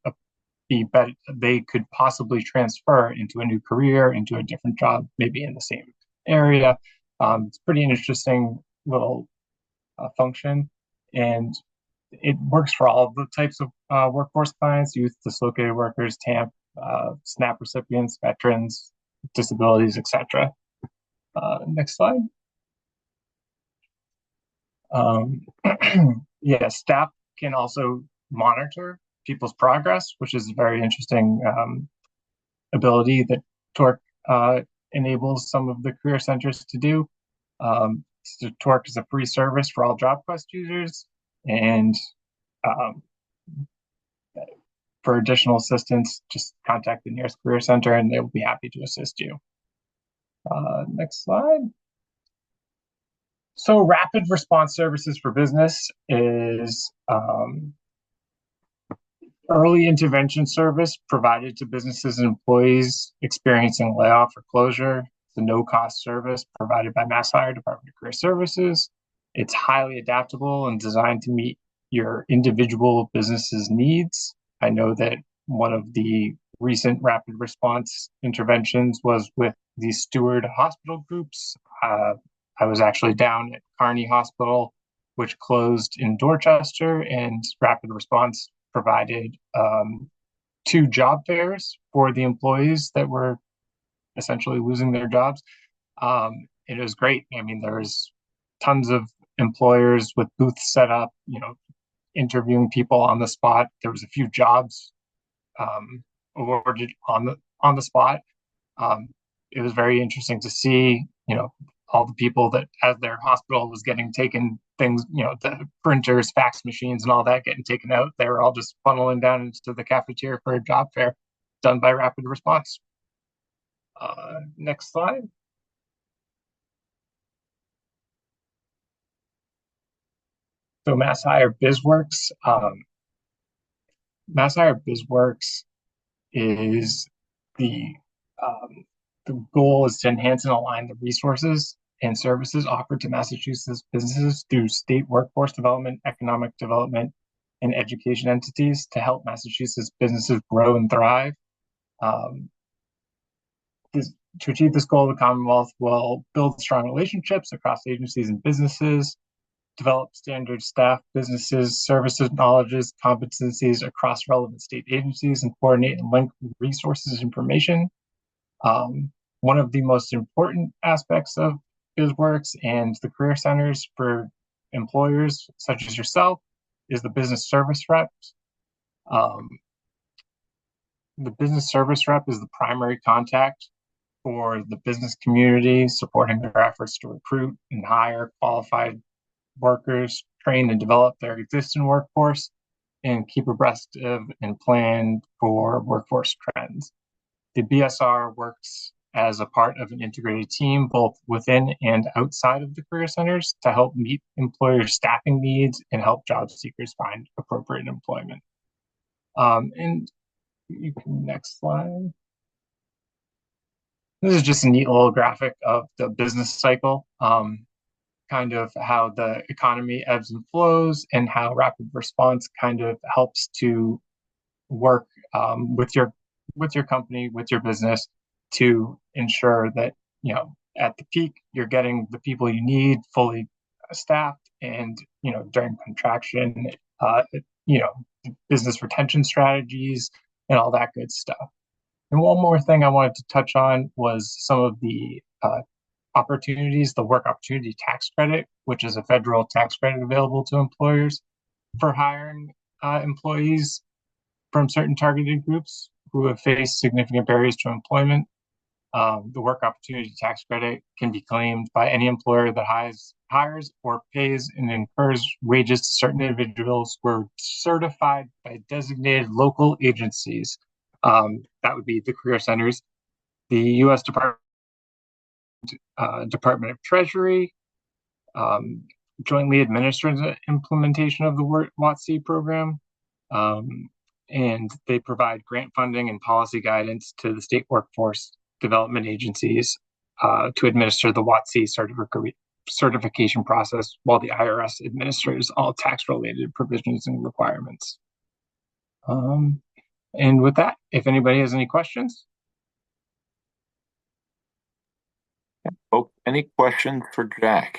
be better, they could possibly transfer into a new career, into a different job, maybe in the same area. It's pretty interesting little function, and it works for all of the types of workforce clients: youth, dislocated workers, TAMP, SNAP recipients, veterans, disabilities, etc. Next slide. Yeah, staff can also monitor people's progress, which is a very interesting ability that TORQ enables some of the career centers to do. So TORQ is a free service for all JobQuest users, and for additional assistance, just contact the nearest career center and they will be happy to assist you. Next slide. So rapid response services for business is early intervention service provided to businesses and employees experiencing layoff or closure. It's a no-cost service provided by Mass Hire Department of Career Services. It's highly adaptable and designed to meet your individual business's needs. I know that one of the recent rapid response interventions was with the Steward Hospital groups. I was actually down at Kearney Hospital, which closed in Dorchester, and rapid response provided 2 job fairs for the employees that were essentially losing their jobs. It was great. I mean, there was tons of employers with booths set up, interviewing people on the spot. There was a few jobs awarded on the spot. It was very interesting to see, all the people that, as their hospital was getting taken things, the printers, fax machines, and all that getting taken out, they were all just funneling down into the cafeteria for a job fair done by rapid response. Next slide. So Mass Hire BizWorks. Mass Hire BizWorks is the goal is to enhance and align the resources and services offered to Massachusetts businesses through state workforce development, economic development, and education entities to help Massachusetts businesses grow and thrive. To achieve this goal, the Commonwealth will build strong relationships across agencies and businesses, develop standard staff, businesses, services, knowledges, competencies across relevant state agencies, and coordinate and link resources and information. One of the most important aspects of BizWorks and the career centers for employers such as yourself is the business service rep. The business service rep is the primary contact for the business community, supporting their efforts to recruit and hire qualified workers, train and develop their existing workforce, and keep abreast of and plan for workforce trends. The BSR works as a part of an integrated team, both within and outside of the career centers, to help meet employers' staffing needs and help job seekers find appropriate employment. And you can, next slide. This is just a neat little graphic of the business cycle, kind of how the economy ebbs and flows, and how rapid response kind of helps to work with your company, with your business, to ensure that, at the peak, you're getting the people you need fully staffed, and, during contraction, business retention strategies and all that good stuff. And one more thing I wanted to touch on was some of the opportunities, the work opportunity tax credit, which is a federal tax credit available to employers for hiring employees from certain targeted groups who have faced significant barriers to employment. The work opportunity tax credit can be claimed by any employer that hires or pays and incurs wages to certain individuals who are certified by designated local agencies. That would be the career centers, the U.S. Department of Treasury, jointly administered the implementation of the WOTC program. And they provide grant funding and policy guidance to the state workforce development agencies to administer the WOTC certification process, while the IRS administers all tax-related provisions and requirements. And with that, if anybody has any questions. Oh, any questions for Jack?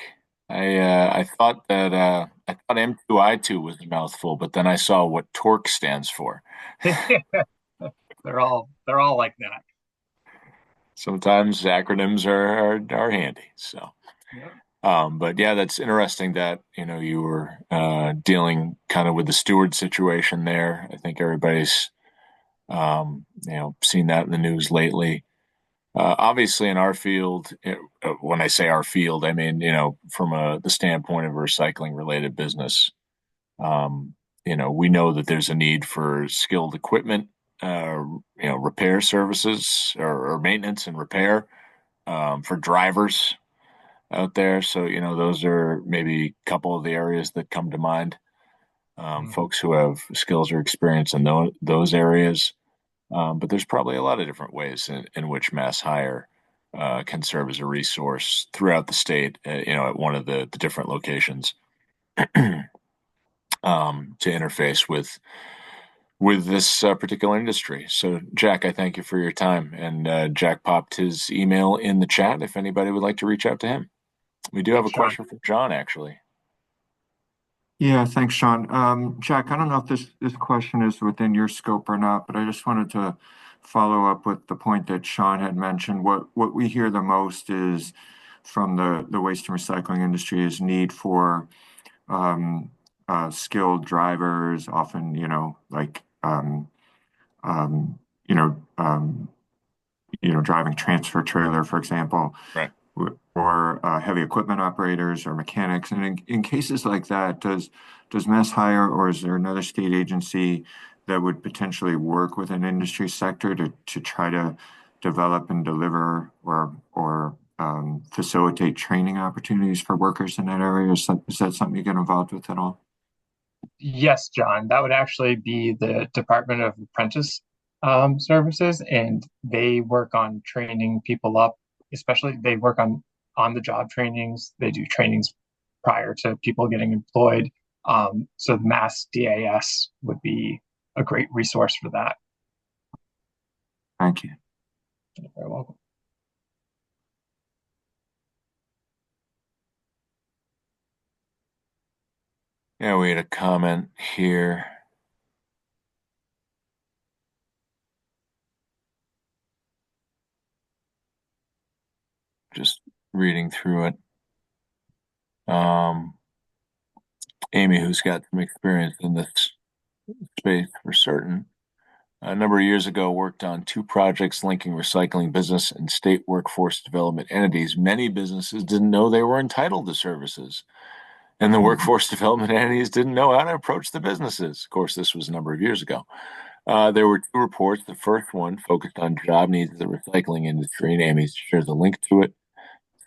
I thought M2I2 was a mouthful, but then I saw what TORC stands for. They're all like that. Sometimes acronyms are handy. So, Yeah. but yeah, that's interesting that you were dealing kind of with the steward situation there. I think everybody's seen that in the news lately. Obviously, in our field, when I say our field, I mean, from the standpoint of a recycling related business, we know that there's a need for skilled equipment, repair services or maintenance and repair for drivers out there. So, those are maybe a couple of the areas that come to mind. Folks who have skills or experience in those areas. But there's probably a lot of different ways in which Mass Hire can serve as a resource throughout the state, at one of the different locations to interface with this particular industry. So, Jack, I thank you for your time. And Jack popped his email in the chat if anybody would like to reach out to him. We do have a question from John, actually. Yeah, thanks, Sean. Jack, I don't know if this question is within your scope or not, but I just wanted to follow up with the point that Sean had mentioned. What we hear the most is from the waste and recycling industry is need for skilled drivers, often, driving transfer trailer, for example. Right. Or heavy equipment operators or mechanics. And in cases like that, does Mass Hire, or is there another state agency that would potentially work with an industry sector to try to develop and deliver or facilitate training opportunities for workers in that area? Is that something you get involved with at all? Yes, John, that would actually be the Department of Apprentice Services, and they work on training people up. Especially, they work on the job trainings. They do trainings prior to people getting employed. So the MassDEP would be a great resource for that. Thank you. You're very welcome. Yeah, we had a comment here. Just reading through it. Amy, who's got some experience in this space for certain, a number of years ago worked on 2 projects linking recycling business and state workforce development entities. Many businesses didn't know they were entitled to services, and the workforce development entities didn't know how to approach the businesses. Of course, this was a number of years ago. There were 2 reports. The first one focused on job needs of the recycling industry, and Amy shares a link to it.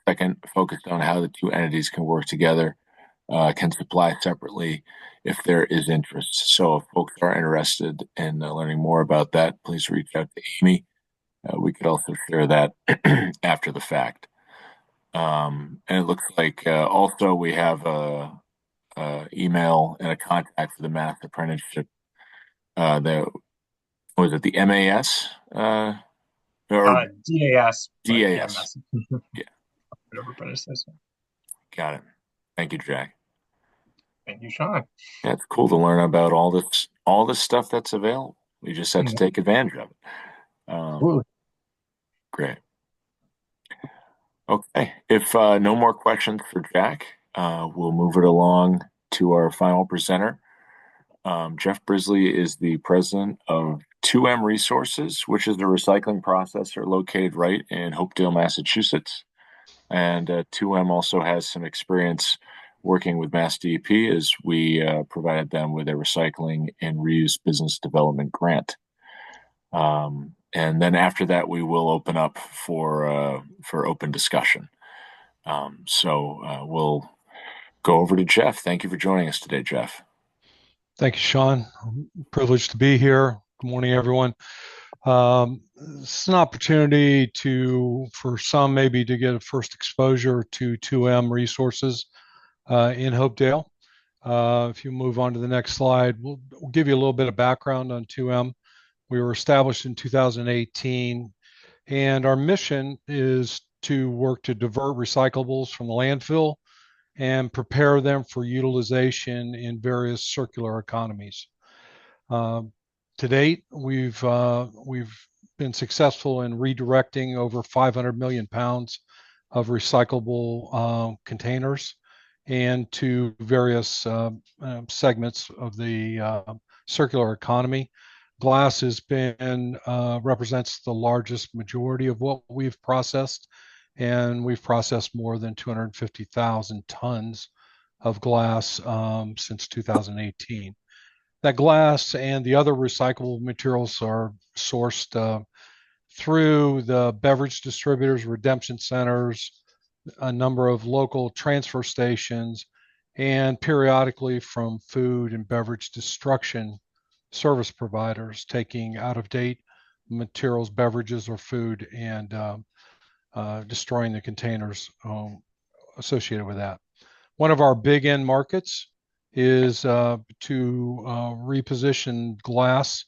Second, focused on how the 2 entities can work together, can supply separately if there is interest. So if folks are interested in learning more about that, please reach out to Amy. We could also share that after the fact. And it looks like also we have a email and a contact for the Mass Apprenticeship. Was it the MAS? Or DAS. DAS. Yeah. Yeah. Whatever apprenticeship. Got it. Thank you, Jack. Thank you, Sean. Yeah, it's cool to learn about all this stuff that's available. We just have to take advantage of it. Absolutely. Great. Okay. If no more questions for Jack, we'll move it along to our final presenter. Jeff Brisley is the president of 2M Resources, which is a recycling processor located right in Hopedale, Massachusetts. And 2M also has some experience working with MassDEP as we provided them with a recycling and reuse business development grant. And then after that, we will open up for open discussion. So we'll go over to Jeff. Thank you for joining us today, Jeff. Thank you, Sean. I'm privileged to be here. Good morning, everyone. It's an opportunity for some maybe to get a first exposure to 2M Resources in Hopedale. If you move on to the next slide, we'll give you a little bit of background on 2M. We were established in 2018, and our mission is to work to divert recyclables from the landfill and prepare them for utilization in various circular economies. To date, we've been successful in redirecting over 500 million pounds of recyclable containers and to various segments of the circular economy. Glass has been represents the largest majority of what we've processed, and we've processed more than 250,000 tons of glass since 2018. That glass and the other recyclable materials are sourced through the beverage distributors, redemption centers, a number of local transfer stations, and periodically from food and beverage destruction service providers taking out-of-date materials, beverages, or food and destroying the containers associated with that. One of our big end markets is to reposition glass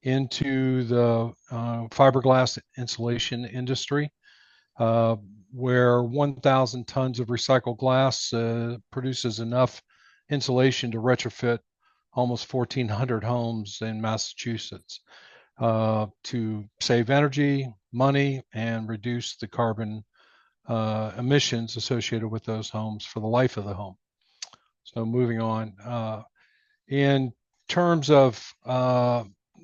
into the fiberglass insulation industry, where 1,000 tons of recycled glass produces enough insulation to retrofit almost 1,400 homes in Massachusetts to save energy, money, and reduce the carbon emissions associated with those homes for the life of the home. So moving on, in terms of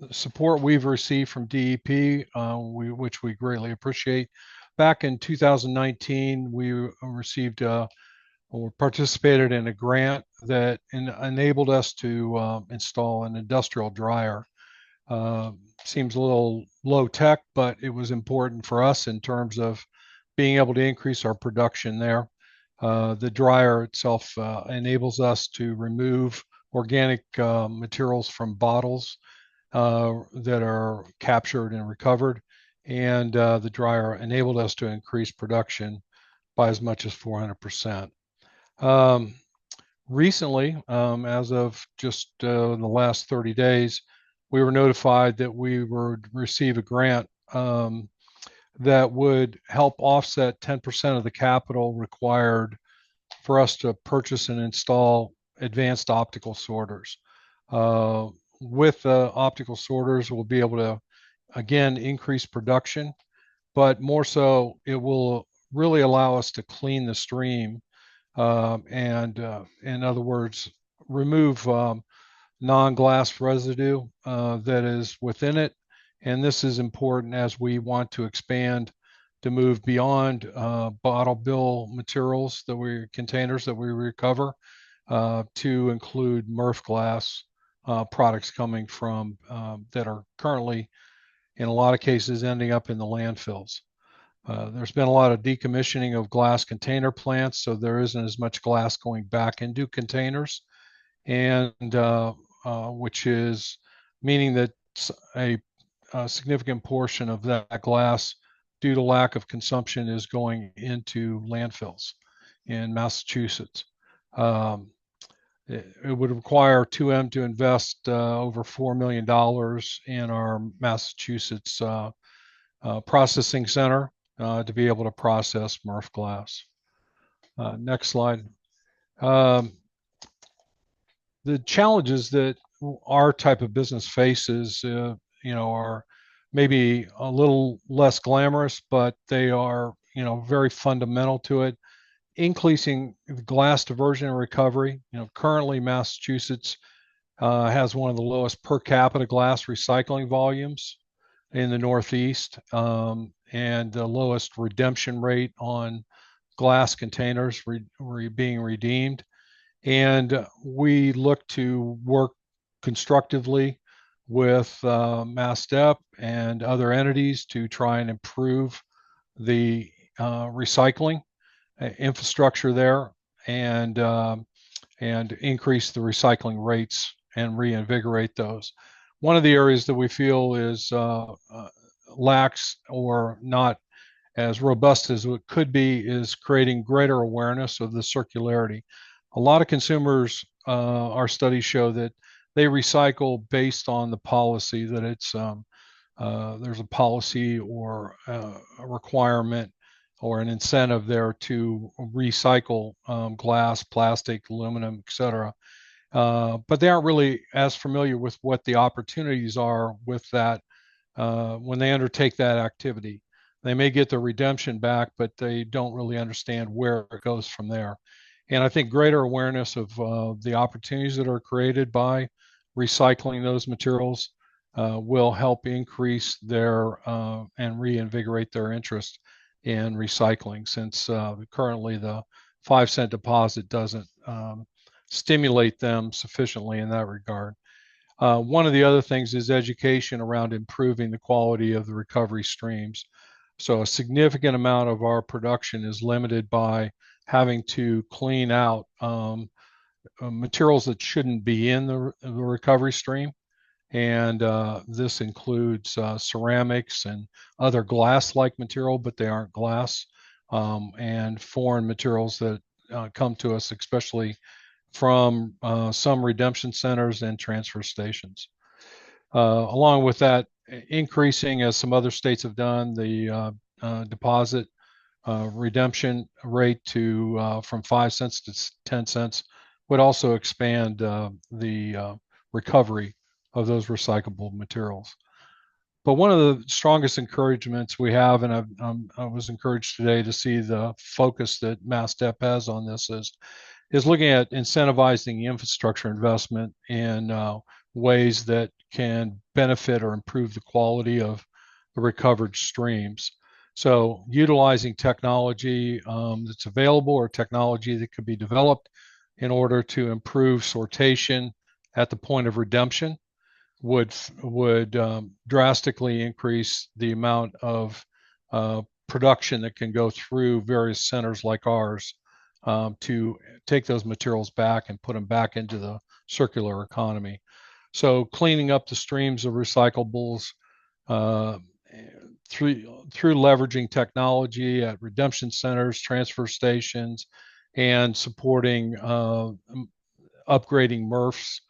support we've received from DEP, which we greatly appreciate. Back in 2019, we received or participated in a grant that enabled us to install an industrial dryer. Seems a little low tech, but it was important for us in terms of being able to increase our production there. The dryer itself enables us to remove organic materials from bottles that are captured and recovered, and the dryer enabled us to increase production by as much as 400%. Recently, as of just in the last 30 days, we were notified that we would receive a grant that would help offset 10% of the capital required for us to purchase and install advanced optical sorters. With optical sorters, we'll be able to, again, increase production, but more so, it will really allow us to clean the stream and, in other words, remove non-glass residue that is within it. And this is important as we want to expand to move beyond bottle bill materials containers that we recover to include MRF glass products coming from that are currently, in a lot of cases, ending up in the landfills. There's been a lot of decommissioning of glass container plants, so there isn't as much glass going back into containers, and which is meaning that a significant portion of that glass, due to lack of consumption, is going into landfills in Massachusetts. It would require 2M to invest over $4 million in our Massachusetts processing center to be able to process MRF glass. Next slide. the challenges that our type of business faces, are maybe a little less glamorous, but they are, very fundamental to it. Increasing glass diversion and recovery. Currently Massachusetts has one of the lowest per capita glass recycling volumes in the Northeast, and the lowest redemption rate on glass containers being redeemed. And we look to work constructively with MassDEP and other entities to try and improve the recycling infrastructure there, and increase the recycling rates and reinvigorate those. One of the areas that we feel is lacks or not as robust as it could be is creating greater awareness of the circularity. A lot of consumers, our studies show that they recycle based on the policy that there's a policy or a requirement or an incentive there to recycle glass, plastic, aluminum, etc. But they aren't really as familiar with what the opportunities are with that when they undertake that activity. They may get their redemption back, but they don't really understand where it goes from there. And I think greater awareness of the opportunities that are created by recycling those materials will help increase their and reinvigorate their interest in recycling, since currently the 5-cent deposit doesn't stimulate them sufficiently in that regard. One of the other things is education around improving the quality of the recovery streams. So a significant amount of our production is limited by having to clean out materials that shouldn't be in the recovery stream. And this includes ceramics and other glass-like material, but they aren't glass, and foreign materials that come to us, especially from some redemption centers and transfer stations. Along with that, increasing, as some other states have done, the deposit redemption rate to from 5 cents to 10 cents would also expand the recovery of those recyclable materials. But one of the strongest encouragements we have, and I was encouraged today to see the focus that MassDEP has on this, is looking at incentivizing infrastructure investment in ways that can benefit or improve the quality of the recovered streams. So utilizing technology that's available or technology that could be developed in order to improve sortation at the point of redemption would drastically increase the amount of production that can go through various centers like ours to take those materials back and put them back into the circular economy. So cleaning up the streams of recyclables through leveraging technology at redemption centers, transfer stations, and supporting upgrading MRFs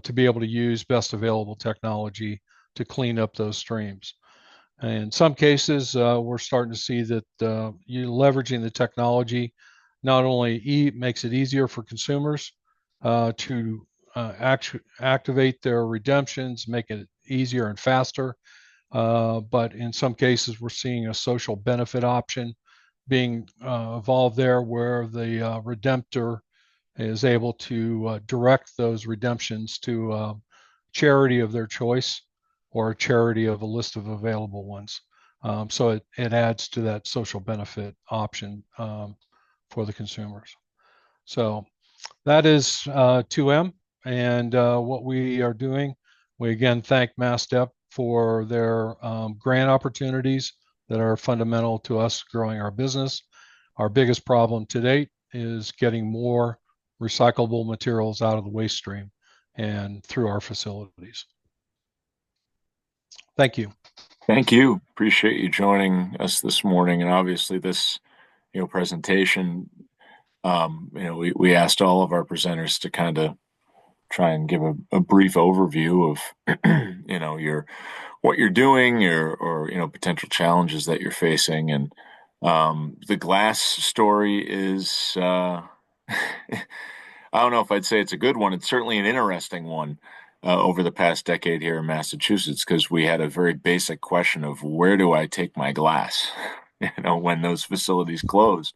to be able to use best available technology to clean up those streams. And in some cases, we're starting to see that you leveraging the technology not only makes it easier for consumers to activate their redemptions, make it easier and faster, but in some cases, we're seeing a social benefit option being evolved there, where the redemptor is able to direct those redemptions to a charity of their choice or a charity of a list of available ones. So it adds to that social benefit option for the consumers. So that is 2M and what we are doing. We again thank MassDEP for their grant opportunities that are fundamental to us growing our business. Our biggest problem to date is getting more recyclable materials out of the waste stream and through our facilities. Thank you. Thank you. Appreciate you joining us this morning. And obviously this, presentation, we asked all of our presenters to kind of try and give a brief overview of, what you're doing or potential challenges that you're facing. And the glass story is I don't know if I'd say it's a good one. It's certainly an interesting one over the past decade here in Massachusetts because we had a very basic question of where do I take my glass, when those facilities close.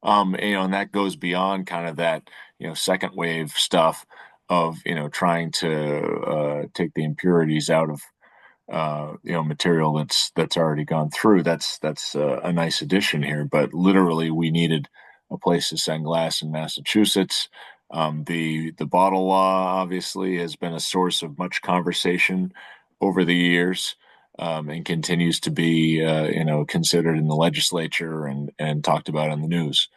And that goes beyond kind of that, second wave stuff of, trying to take the impurities out of material that's already gone through. That's a nice addition here. But literally, we needed a place to send glass in Massachusetts. The bottle law obviously has been a source of much conversation over the years. And continues to be, considered in the legislature and talked about on the news.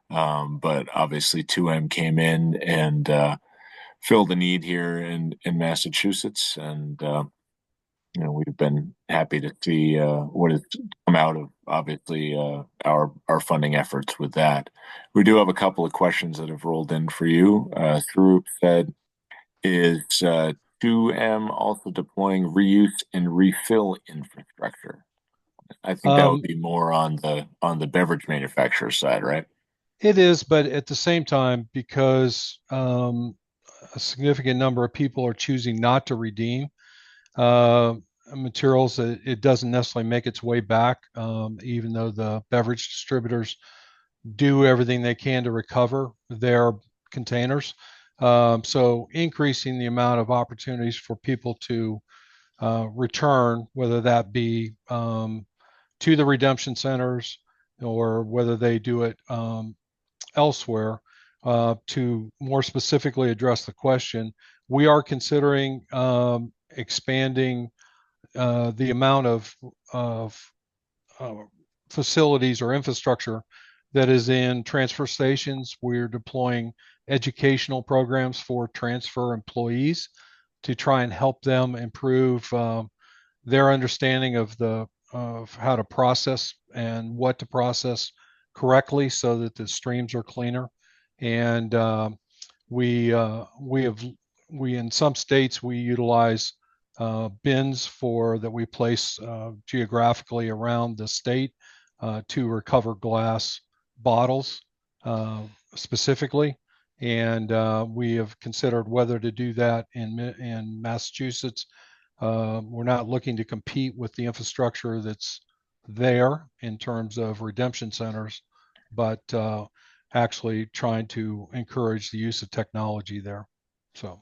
But obviously, 2M came in and filled the need here in Massachusetts, and we've been happy to see what has come out of obviously our funding efforts with that. We do have a couple of questions that have rolled in for you. Through said, is 2M also deploying reuse and refill infrastructure? I think that would be more on the beverage manufacturer side, right? It is, but at the same time, because a significant number of people are choosing not to redeem materials, it doesn't necessarily make its way back, even though the beverage distributors do everything they can to recover their containers. So increasing the amount of opportunities for people to return, whether that be to the redemption centers or whether they do it elsewhere. To more specifically address the question, we are considering expanding the amount of facilities or infrastructure that is in transfer stations. We're deploying educational programs for transfer employees to try and help them improve their understanding of how to process and what to process correctly so that the streams are cleaner. And we in some states we utilize bins that we place geographically around the state to recover glass bottles specifically. And we have considered whether to do that in Massachusetts. We're not looking to compete with the infrastructure that's there in terms of redemption centers, but actually trying to encourage the use of technology there. So.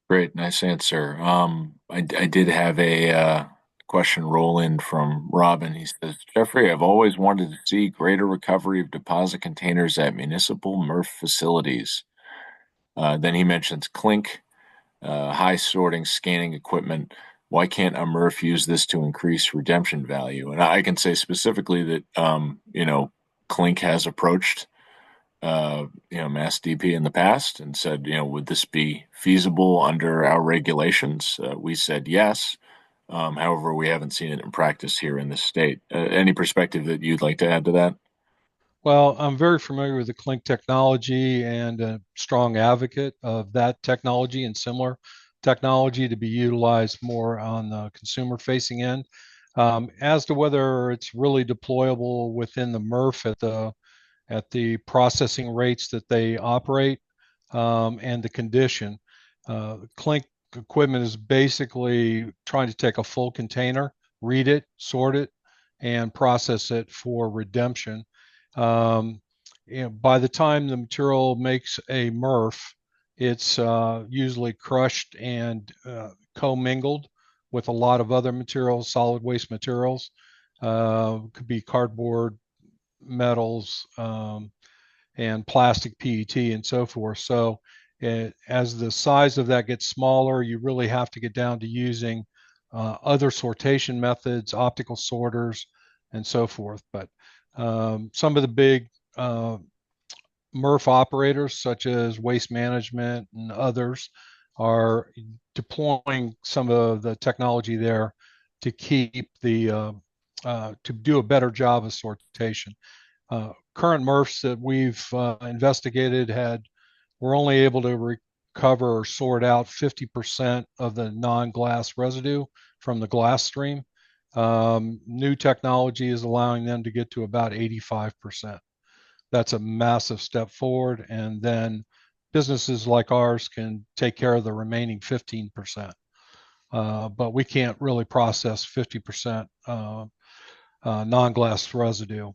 Great, nice answer. I did have a question roll in from Robin. He says, Jeffrey, I've always wanted to see greater recovery of deposit containers at municipal MRF facilities. Then he mentions clink, high sorting, scanning equipment. Why can't a MRF use this to increase redemption value? And I can say specifically that, clink has approached MassDEP in the past and said, would this be feasible under our regulations? We said yes. However, we haven't seen it in practice here in the state. Any perspective that you'd like to add to that? Well, I'm very familiar with the Clink technology and a strong advocate of that technology and similar technology to be utilized more on the consumer facing end. As to whether it's really deployable within the MRF at the processing rates that they operate and the condition. Clink equipment is basically trying to take a full container, read it, sort it, and process it for redemption. By the time the material makes a MRF, it's usually crushed and commingled with a lot of other materials, solid waste materials. Could be cardboard, metals, and plastic PET and so forth. So as the size of that gets smaller, you really have to get down to using other sortation methods, optical sorters, and so forth. But some of the big MRF operators, such as Waste Management and others, are deploying some of the technology there to keep to do a better job of sortation. Current MRFs that we've investigated were only able to recover or sort out 50% of the non-glass residue from the glass stream. New technology is allowing them to get to about 85%. that's a massive step forward. And then businesses like ours can take care of the remaining 15%. But we can't really process 50% non-glass residue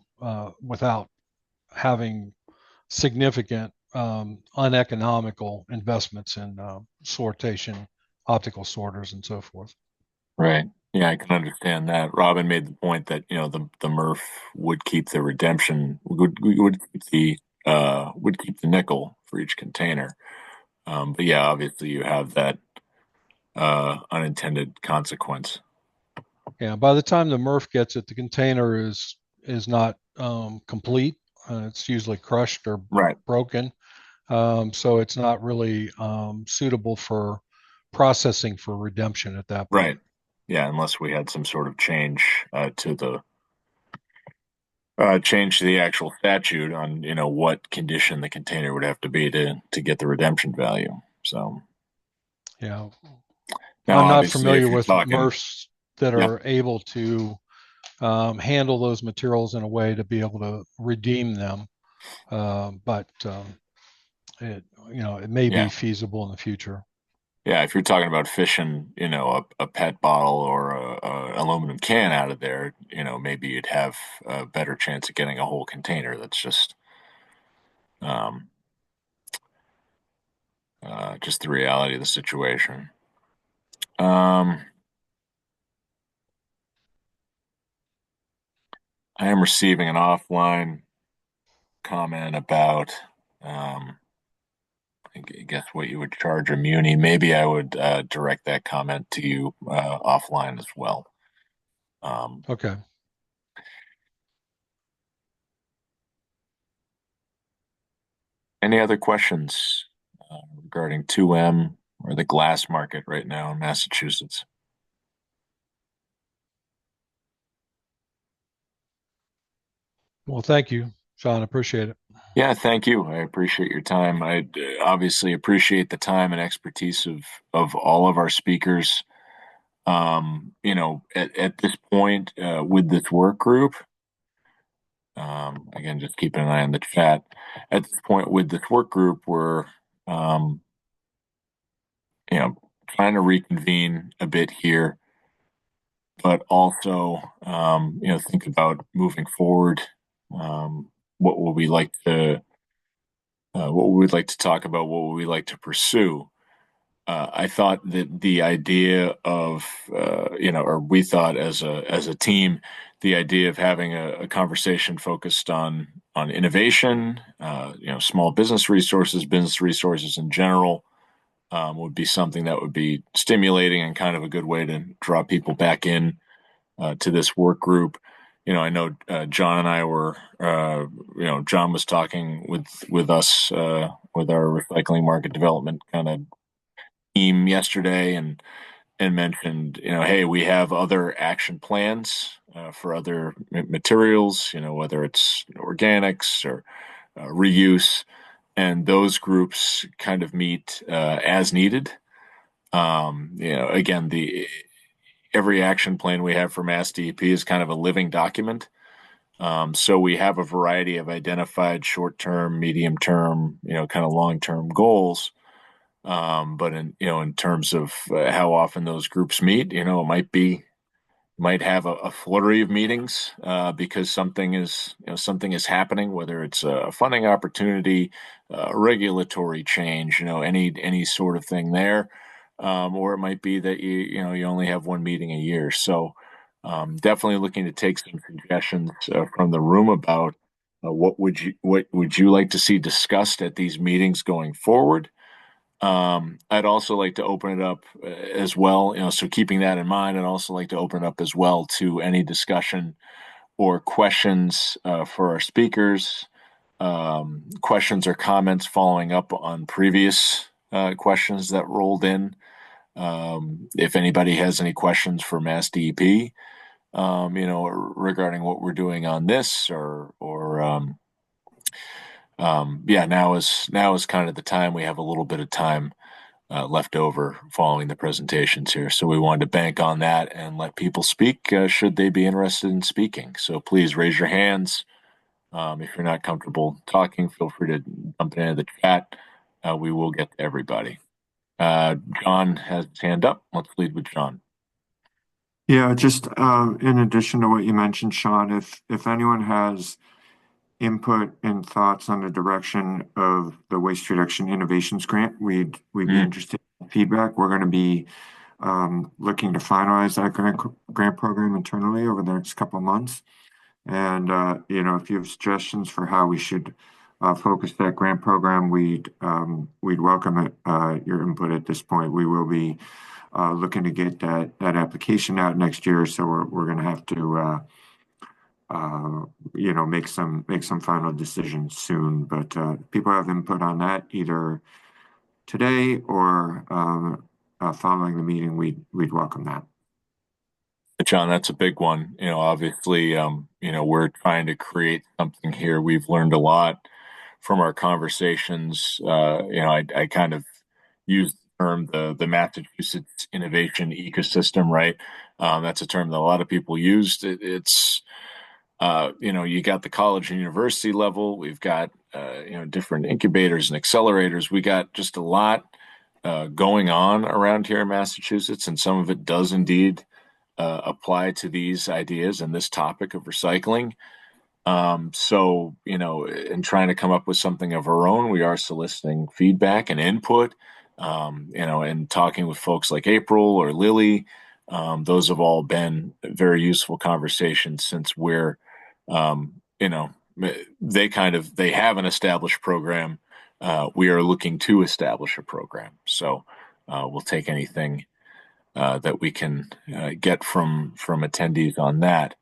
without having significant uneconomical investments in sortation, optical sorters, and so forth. Right. Yeah, I can understand that. Robin made the point that, the MRF would keep the redemption, would keep the nickel for each container. But yeah, obviously you have that unintended consequence. Yeah, by the time the MRF gets it, the container is not complete. It's usually crushed or Right. broken. So it's not really suitable for processing for redemption at that point. Right. Yeah, unless we had some sort of change to the actual statute on, what condition the container would have to be to get the redemption value. So Yeah. now, I'm not obviously, if familiar you're with talking, MRFs that yeah, are able to handle those materials in a way to be able to redeem them. But it may be yeah, feasible in the future. yeah, if you're talking about fishing, a PET bottle or a aluminum can out of there, maybe you'd have a better chance of getting a whole container. That's um, just the reality of the situation. I am receiving an offline comment about, I guess, what you would charge a muni. Maybe I would direct that comment to you offline as well. Okay. Any other questions regarding 2M or the glass market right now in Massachusetts? Well, thank you, Sean. Appreciate it. Yeah, thank you. I appreciate your time. I obviously appreciate the time and expertise of all of our speakers. At this point with this work group, again, just keeping an eye on the chat. At this point with this work group, we're um, trying to reconvene a bit here, but also think about moving forward. Um, what would we like to what would we like to talk about? What would we like to pursue? I thought that the idea of or we thought as a team, the idea of having a conversation focused on innovation, small business resources in general, would be something that would be stimulating and kind of a good way to draw people back in to this work group. I know John and I were, John was talking with us with our recycling market development kind of team yesterday, and mentioned, hey, we have other action plans for other materials, whether it's organics or reuse, and those groups kind of meet as needed. Again, the every action plan we have for MassDEP is kind of a living document. So we have a variety of identified short-term, medium-term, kind of long-term goals. But in terms of how often those groups meet, it might have a flurry of meetings because something is happening, whether it's a funding opportunity, regulatory change, any sort of thing there, or it might be that you only have one meeting a year. So definitely looking to take some suggestions from the room about what would you like to see discussed at these meetings going forward. I'd also like to open it up as well, so keeping that in mind, I'd also like to open it up as well to any discussion or questions for our speakers, questions or comments following up on previous questions that rolled in. If anybody has any questions for MassDEP, regarding what we're doing on this yeah, now is kind of the time. We have a little bit of time left over following the presentations here. So we wanted to bank on that and let people speak should they be interested in speaking. So please raise your hands If you're not comfortable talking, feel free to jump into the chat. We will get to everybody. John has his hand up. Let's lead with John. Yeah, just in addition to what you mentioned, Sean, if anyone has input and thoughts on the direction of the Waste Reduction Innovations Grant, we'd be interested in feedback. We're going to be looking to finalize that grant program internally over the next couple of months. And if you have suggestions for how we should focus that grant program, we'd welcome it, your input at this point. We will be looking to get that application out next year, so we're going to have to make some final decisions soon. But people have input on that either today or following the meeting, we'd welcome that. John, that's a big one. Obviously, we're trying to create something here. We've learned a lot from our conversations. I kind of use the term the Massachusetts innovation ecosystem, right? That's a term that a lot of people used. It's you got the college and university level. We've got different incubators and accelerators. We got just a lot going on around here in Massachusetts, and some of it does indeed apply to these ideas and this topic of recycling. So, in trying to come up with something of our own, we are soliciting feedback and input, and talking with folks like April or Lily. Those have all been very useful conversations since we're, they have an established program. We are looking to establish a program. So we'll take anything that we can get from attendees on that.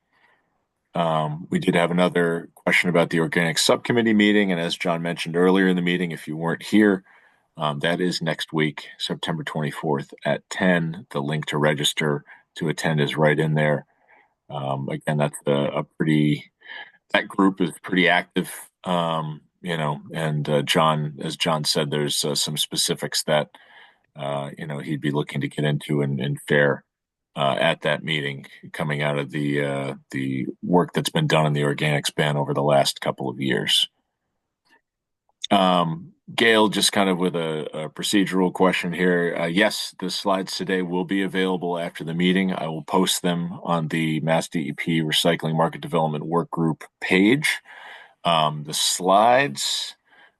We did have another question about the organic subcommittee meeting, and as John mentioned earlier in the meeting, if you weren't here, that is next week, September 24th at 10. The link to register to attend is right in there. Again, that's that group is pretty active, and John, as John said, there's some specifics that he'd be looking to get into and share at that meeting, coming out of the work that's been done in the organics ban over the last couple of years. Gail, just kind of with a procedural question here. Yes, the slides today will be available after the meeting. I will post them on the MassDEP Recycling Market Development Workgroup page. The slides,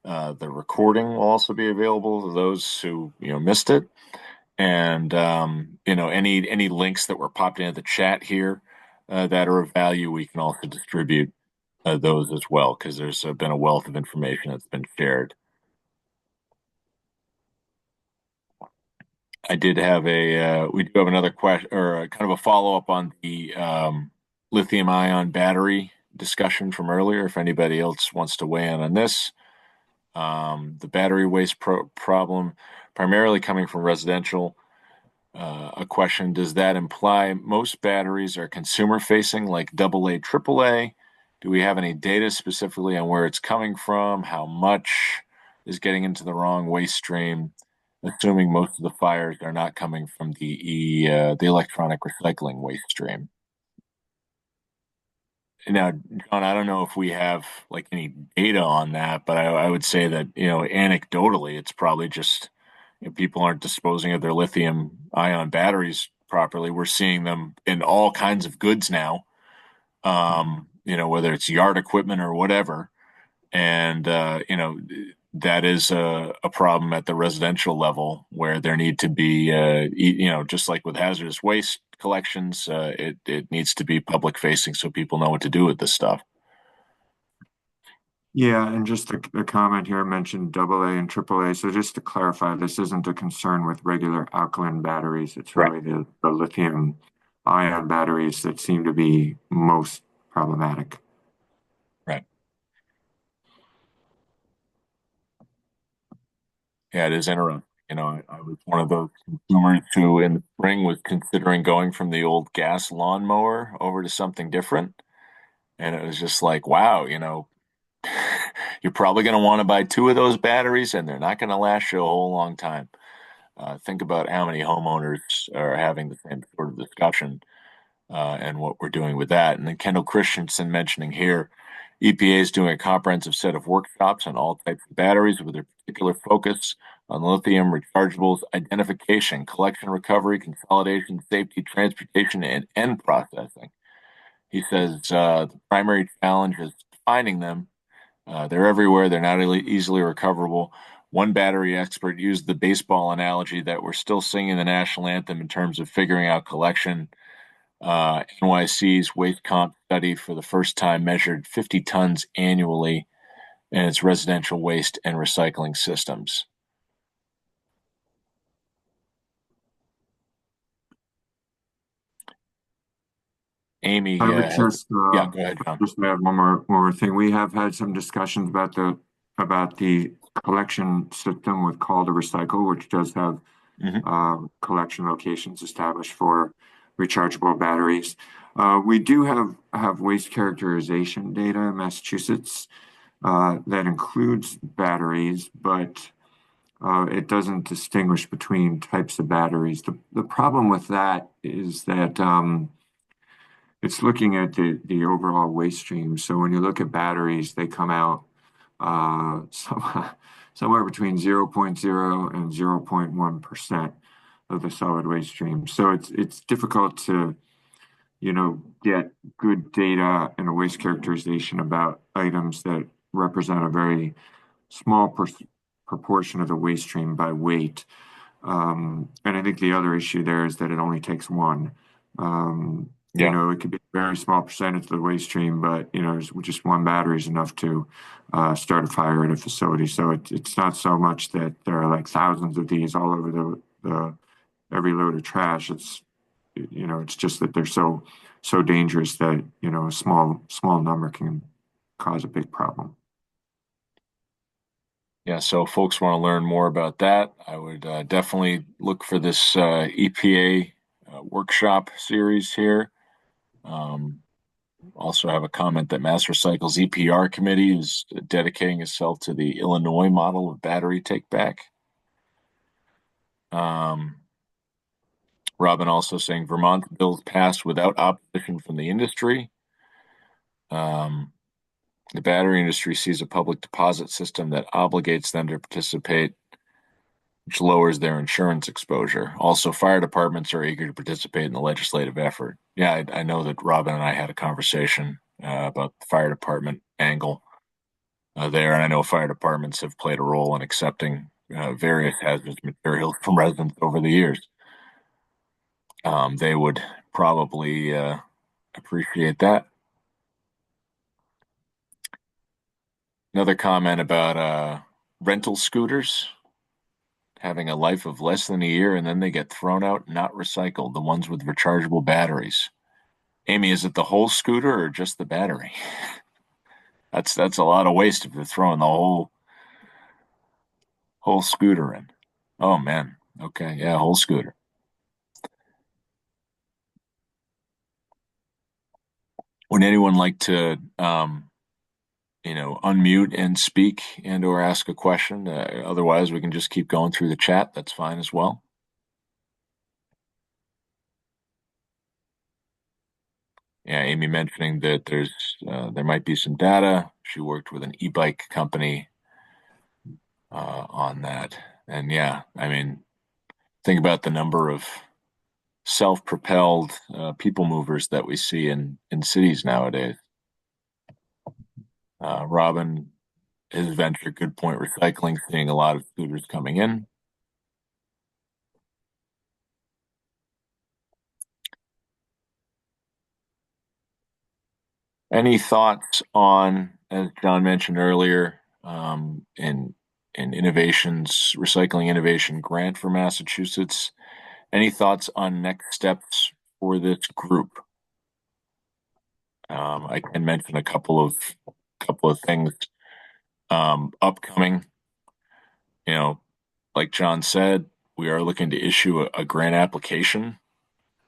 the recording will also be available to those who missed it. And any links that were popped into the chat here that are of value, we can also distribute those as well, because there's been a wealth of information that's been shared. We do have another question, or kind of a follow up on the lithium ion battery discussion from earlier. If anybody else wants to weigh in on this, the battery waste problem primarily coming from residential. A question, does that imply most batteries are consumer facing, like AA, AAA? Do we have any data specifically on where it's coming from? How much is getting into the wrong waste stream? Assuming most of the fires are not coming from the electronic recycling waste stream. Now, John, I don't know if we have like any data on that, but I would say that, anecdotally, it's probably just people aren't disposing of their lithium ion batteries properly. We're seeing them in all kinds of goods now, whether it's yard equipment or whatever. And, that is a problem at the residential level where there need to be, just like with hazardous waste collections, it needs to be public facing so people know what to do with this stuff. Yeah, and just the comment here mentioned AA and AAA. So just to clarify, this isn't a concern with regular alkaline batteries. It's really the lithium ion batteries that seem to be most problematic. Right. Yeah, it is interesting. I was one of those consumers who in the spring was considering going from the old gas lawnmower over to something different. And it was just like, wow, you're probably going to want to buy 2 of those batteries and they're not going to last you a whole long time. Think about how many homeowners are having the same sort of discussion and what we're doing with that. And then Kendall Christensen mentioning here, EPA is doing a comprehensive set of workshops on all types of batteries with a particular focus on lithium rechargeables, identification, collection, recovery, consolidation, safety, transportation, and end processing. He says the primary challenge is finding them. They're everywhere. They're not easily recoverable. One battery expert used the baseball analogy that we're still singing the national anthem in terms of figuring out collection. NYC's waste comp study for the first time measured 50 tons annually in its residential waste and recycling systems. Amy, I would yeah, go ahead, John. just add one more thing. We have had some discussions about the collection system with Call to Recycle, which does have collection locations established for rechargeable batteries. We do have waste characterization data in Massachusetts that includes batteries, but it doesn't distinguish between types of batteries. The problem with that is that it's looking at the overall waste stream. So when you look at batteries, they come out somewhere between 0.0 and 0.1% of the solid waste stream. So it's difficult to, get good data and a waste characterization about items that represent a very small proportion of the waste stream by weight. And I think the other issue there is that it only takes one. It could be a very small percentage of the waste stream, but just one battery is enough to start a fire at a facility. So it's not so much that there are like thousands of these all over the every load of trash. It's just that they're so dangerous that a small number can cause a big problem. Yeah, so if folks want to learn more about that, I would definitely look for this EPA workshop series here. Also have a comment that Mass Recycle's EPR committee is dedicating itself to the Illinois model of battery take back. Robin also saying Vermont bills passed without opposition from the industry. The battery industry sees a public deposit system that obligates them to participate, which lowers their insurance exposure. Also, fire departments are eager to participate in the legislative effort. Yeah, I know that Robin and I had a conversation about the fire department angle there, and I know fire departments have played a role in accepting various hazardous materials from residents over the years. They would probably appreciate that. Another comment about rental scooters having a life of less than a year and then they get thrown out, not recycled, the ones with rechargeable batteries. Amy, is it the whole scooter or just the battery? That's a lot of waste if they're throwing the whole scooter in. Oh man. Okay, yeah, whole scooter. Would anyone like to unmute and speak and or ask a question? Otherwise, we can just keep going through the chat. That's fine as well. Yeah, Amy mentioning that there might be some data. She worked with an e-bike company on that. And yeah, I mean, think about the number of self-propelled people movers that we see in cities nowadays. Robin, his venture, Good Point Recycling, seeing a lot of scooters coming in. Any thoughts on, as John mentioned earlier, in innovations, recycling innovation grant for Massachusetts? Any thoughts on next steps for this group? I can mention a couple of things upcoming. Like John said, we are looking to issue a grant application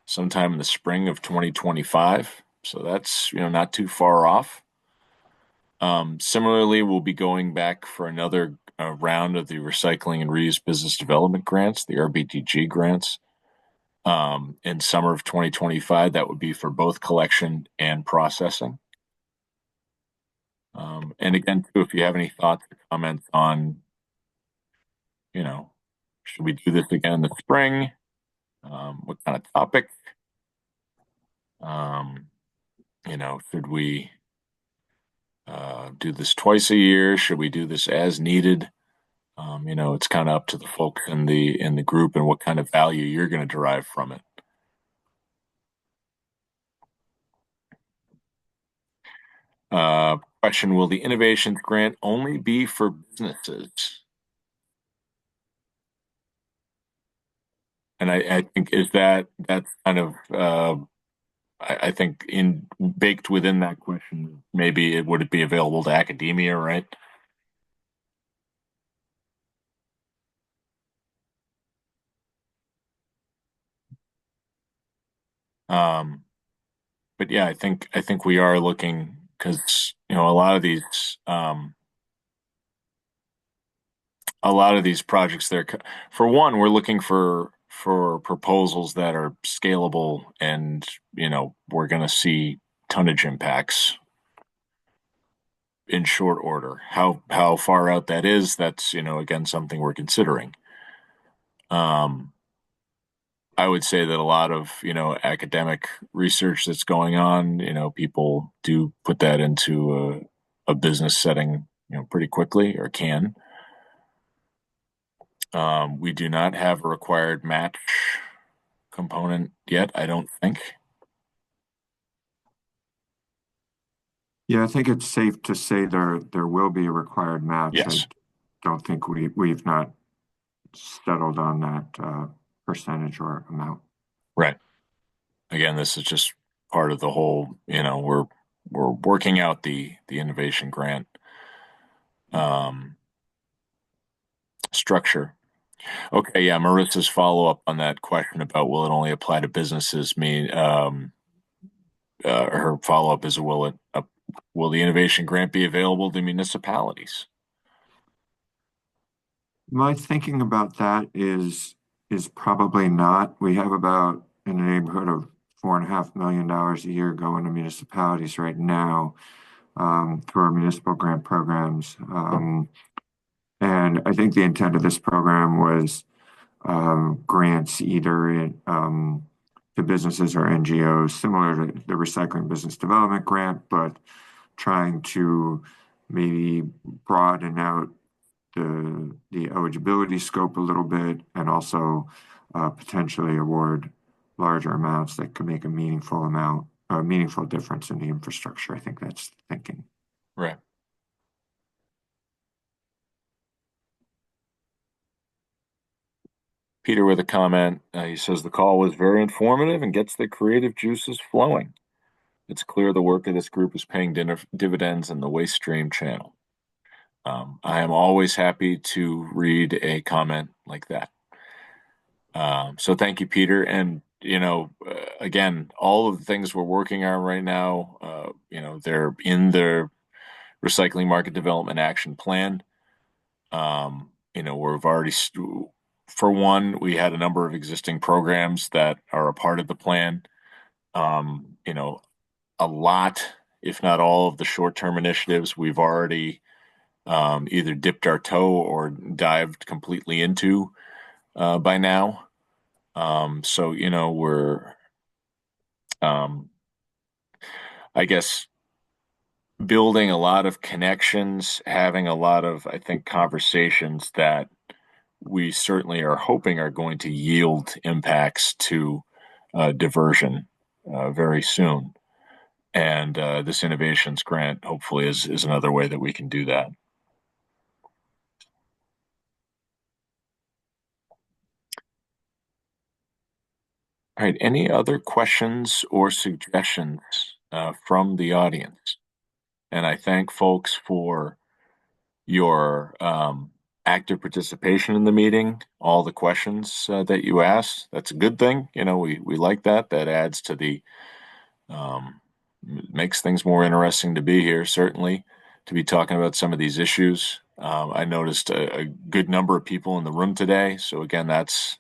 sometime in the spring of 2025. So that's not too far off. Similarly, we'll be going back for another round of the Recycling and Reuse Business Development Grants, the RBTG grants, in summer of 2025. That would be for both collection and processing. And again, too, if you have any thoughts or comments on, should we do this again in the spring? What kind of topic? Should we do this twice a year? Should we do this as needed? It's kind of up to the folks in the group and what kind of value you're going to derive from it. Question: will the innovations grant only be for businesses? And I think that's kind of I think baked within that question, maybe would it be available to academia, right? But yeah, I think we are looking because a lot of these projects there, for one, we're looking for proposals that are scalable, and we're going to see tonnage impacts in short order. How far out that is, that's again something we're considering. I would say that a lot of academic research that's going on, people do put that into a business setting pretty quickly, or can. We do not have a required match component yet, I don't think. Yeah, I think it's safe to say there will be a required match. Yes. I don't think we've not settled on that percentage or amount. Right. Again, this is just part of the whole, we're working out the innovation grant structure. Okay, yeah, Marissa's follow-up on that question about will it only apply to businesses her follow-up is will the innovation grant be available to municipalities? My thinking about that is probably not. We have about in the neighborhood of $4.5 million a year going to municipalities right now through our municipal grant programs. And I think the intent of this program was grants either to businesses or NGOs, similar to the Recycling Business Development Grant, but trying to maybe broaden out the eligibility scope a little bit, and also potentially award larger amounts that could make a meaningful difference in the infrastructure. I think that's the thinking. Right. Peter with a comment. He says the call was very informative and gets the creative juices flowing. It's clear the work of this group is paying dividends in the waste stream channel. I am always happy to read a comment like that. So thank you, Peter. And again, all of the things we're working on right now, they're in the Recycling Market Development Action Plan. We've already, for one, we had a number of existing programs that are a part of the plan. A lot, if not all, of the short-term initiatives we've already either dipped our toe or dived completely into by now. So we're, I guess, building a lot of connections, having a lot of, I think, conversations that we certainly are hoping are going to yield impacts to diversion very soon. And this innovations grant hopefully is another way that we can do that. All right, any other questions or suggestions from the audience? And I thank folks for your active participation in the meeting, all the questions that you asked. That's a good thing. We like that. That adds to makes things more interesting to be here, certainly, to be talking about some of these issues. I noticed a good number of people in the room today. So again, that's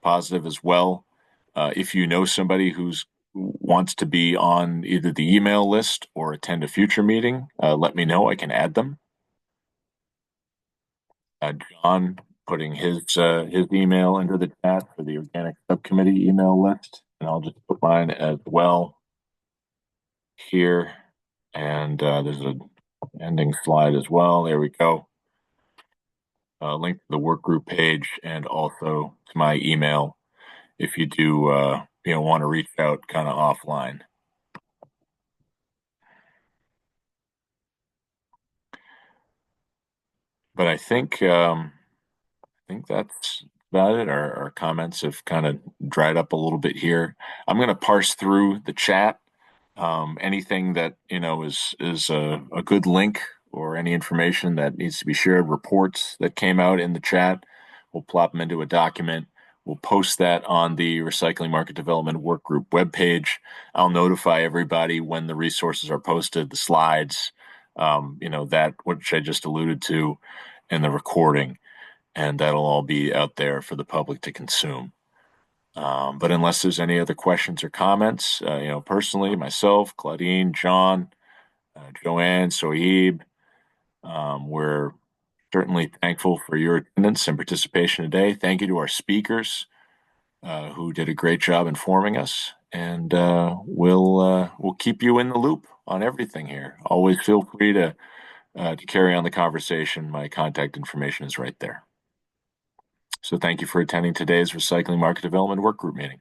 positive as well. If you know somebody who's wants to be on either the email list or attend a future meeting, let me know. I can add them. John putting his email into the chat for the organic subcommittee email list, and I'll just put mine as well here. And there's an ending slide as well. There we go. Link to the work group page and also to my email if you do want to reach out kind of offline. But I think that's about it. Our comments have kind of dried up a little bit here. I'm going to parse through the chat. Anything that is a good link or any information that needs to be shared, reports that came out in the chat, we'll plop them into a document. We'll post that on the Recycling Market Development Workgroup webpage. I'll notify everybody when the resources are posted, the slides, that which I just alluded to, and the recording, and that'll all be out there for the public to consume. But unless there's any other questions or comments, personally, myself, Claudine, John, Joanne, Sohib, we're certainly thankful for your attendance and participation today. Thank you to our speakers who did a great job informing us, and we'll keep you in the loop on everything here. Always feel free to carry on the conversation. My contact information is right there. So thank you for attending today's Recycling Market Development Workgroup meeting.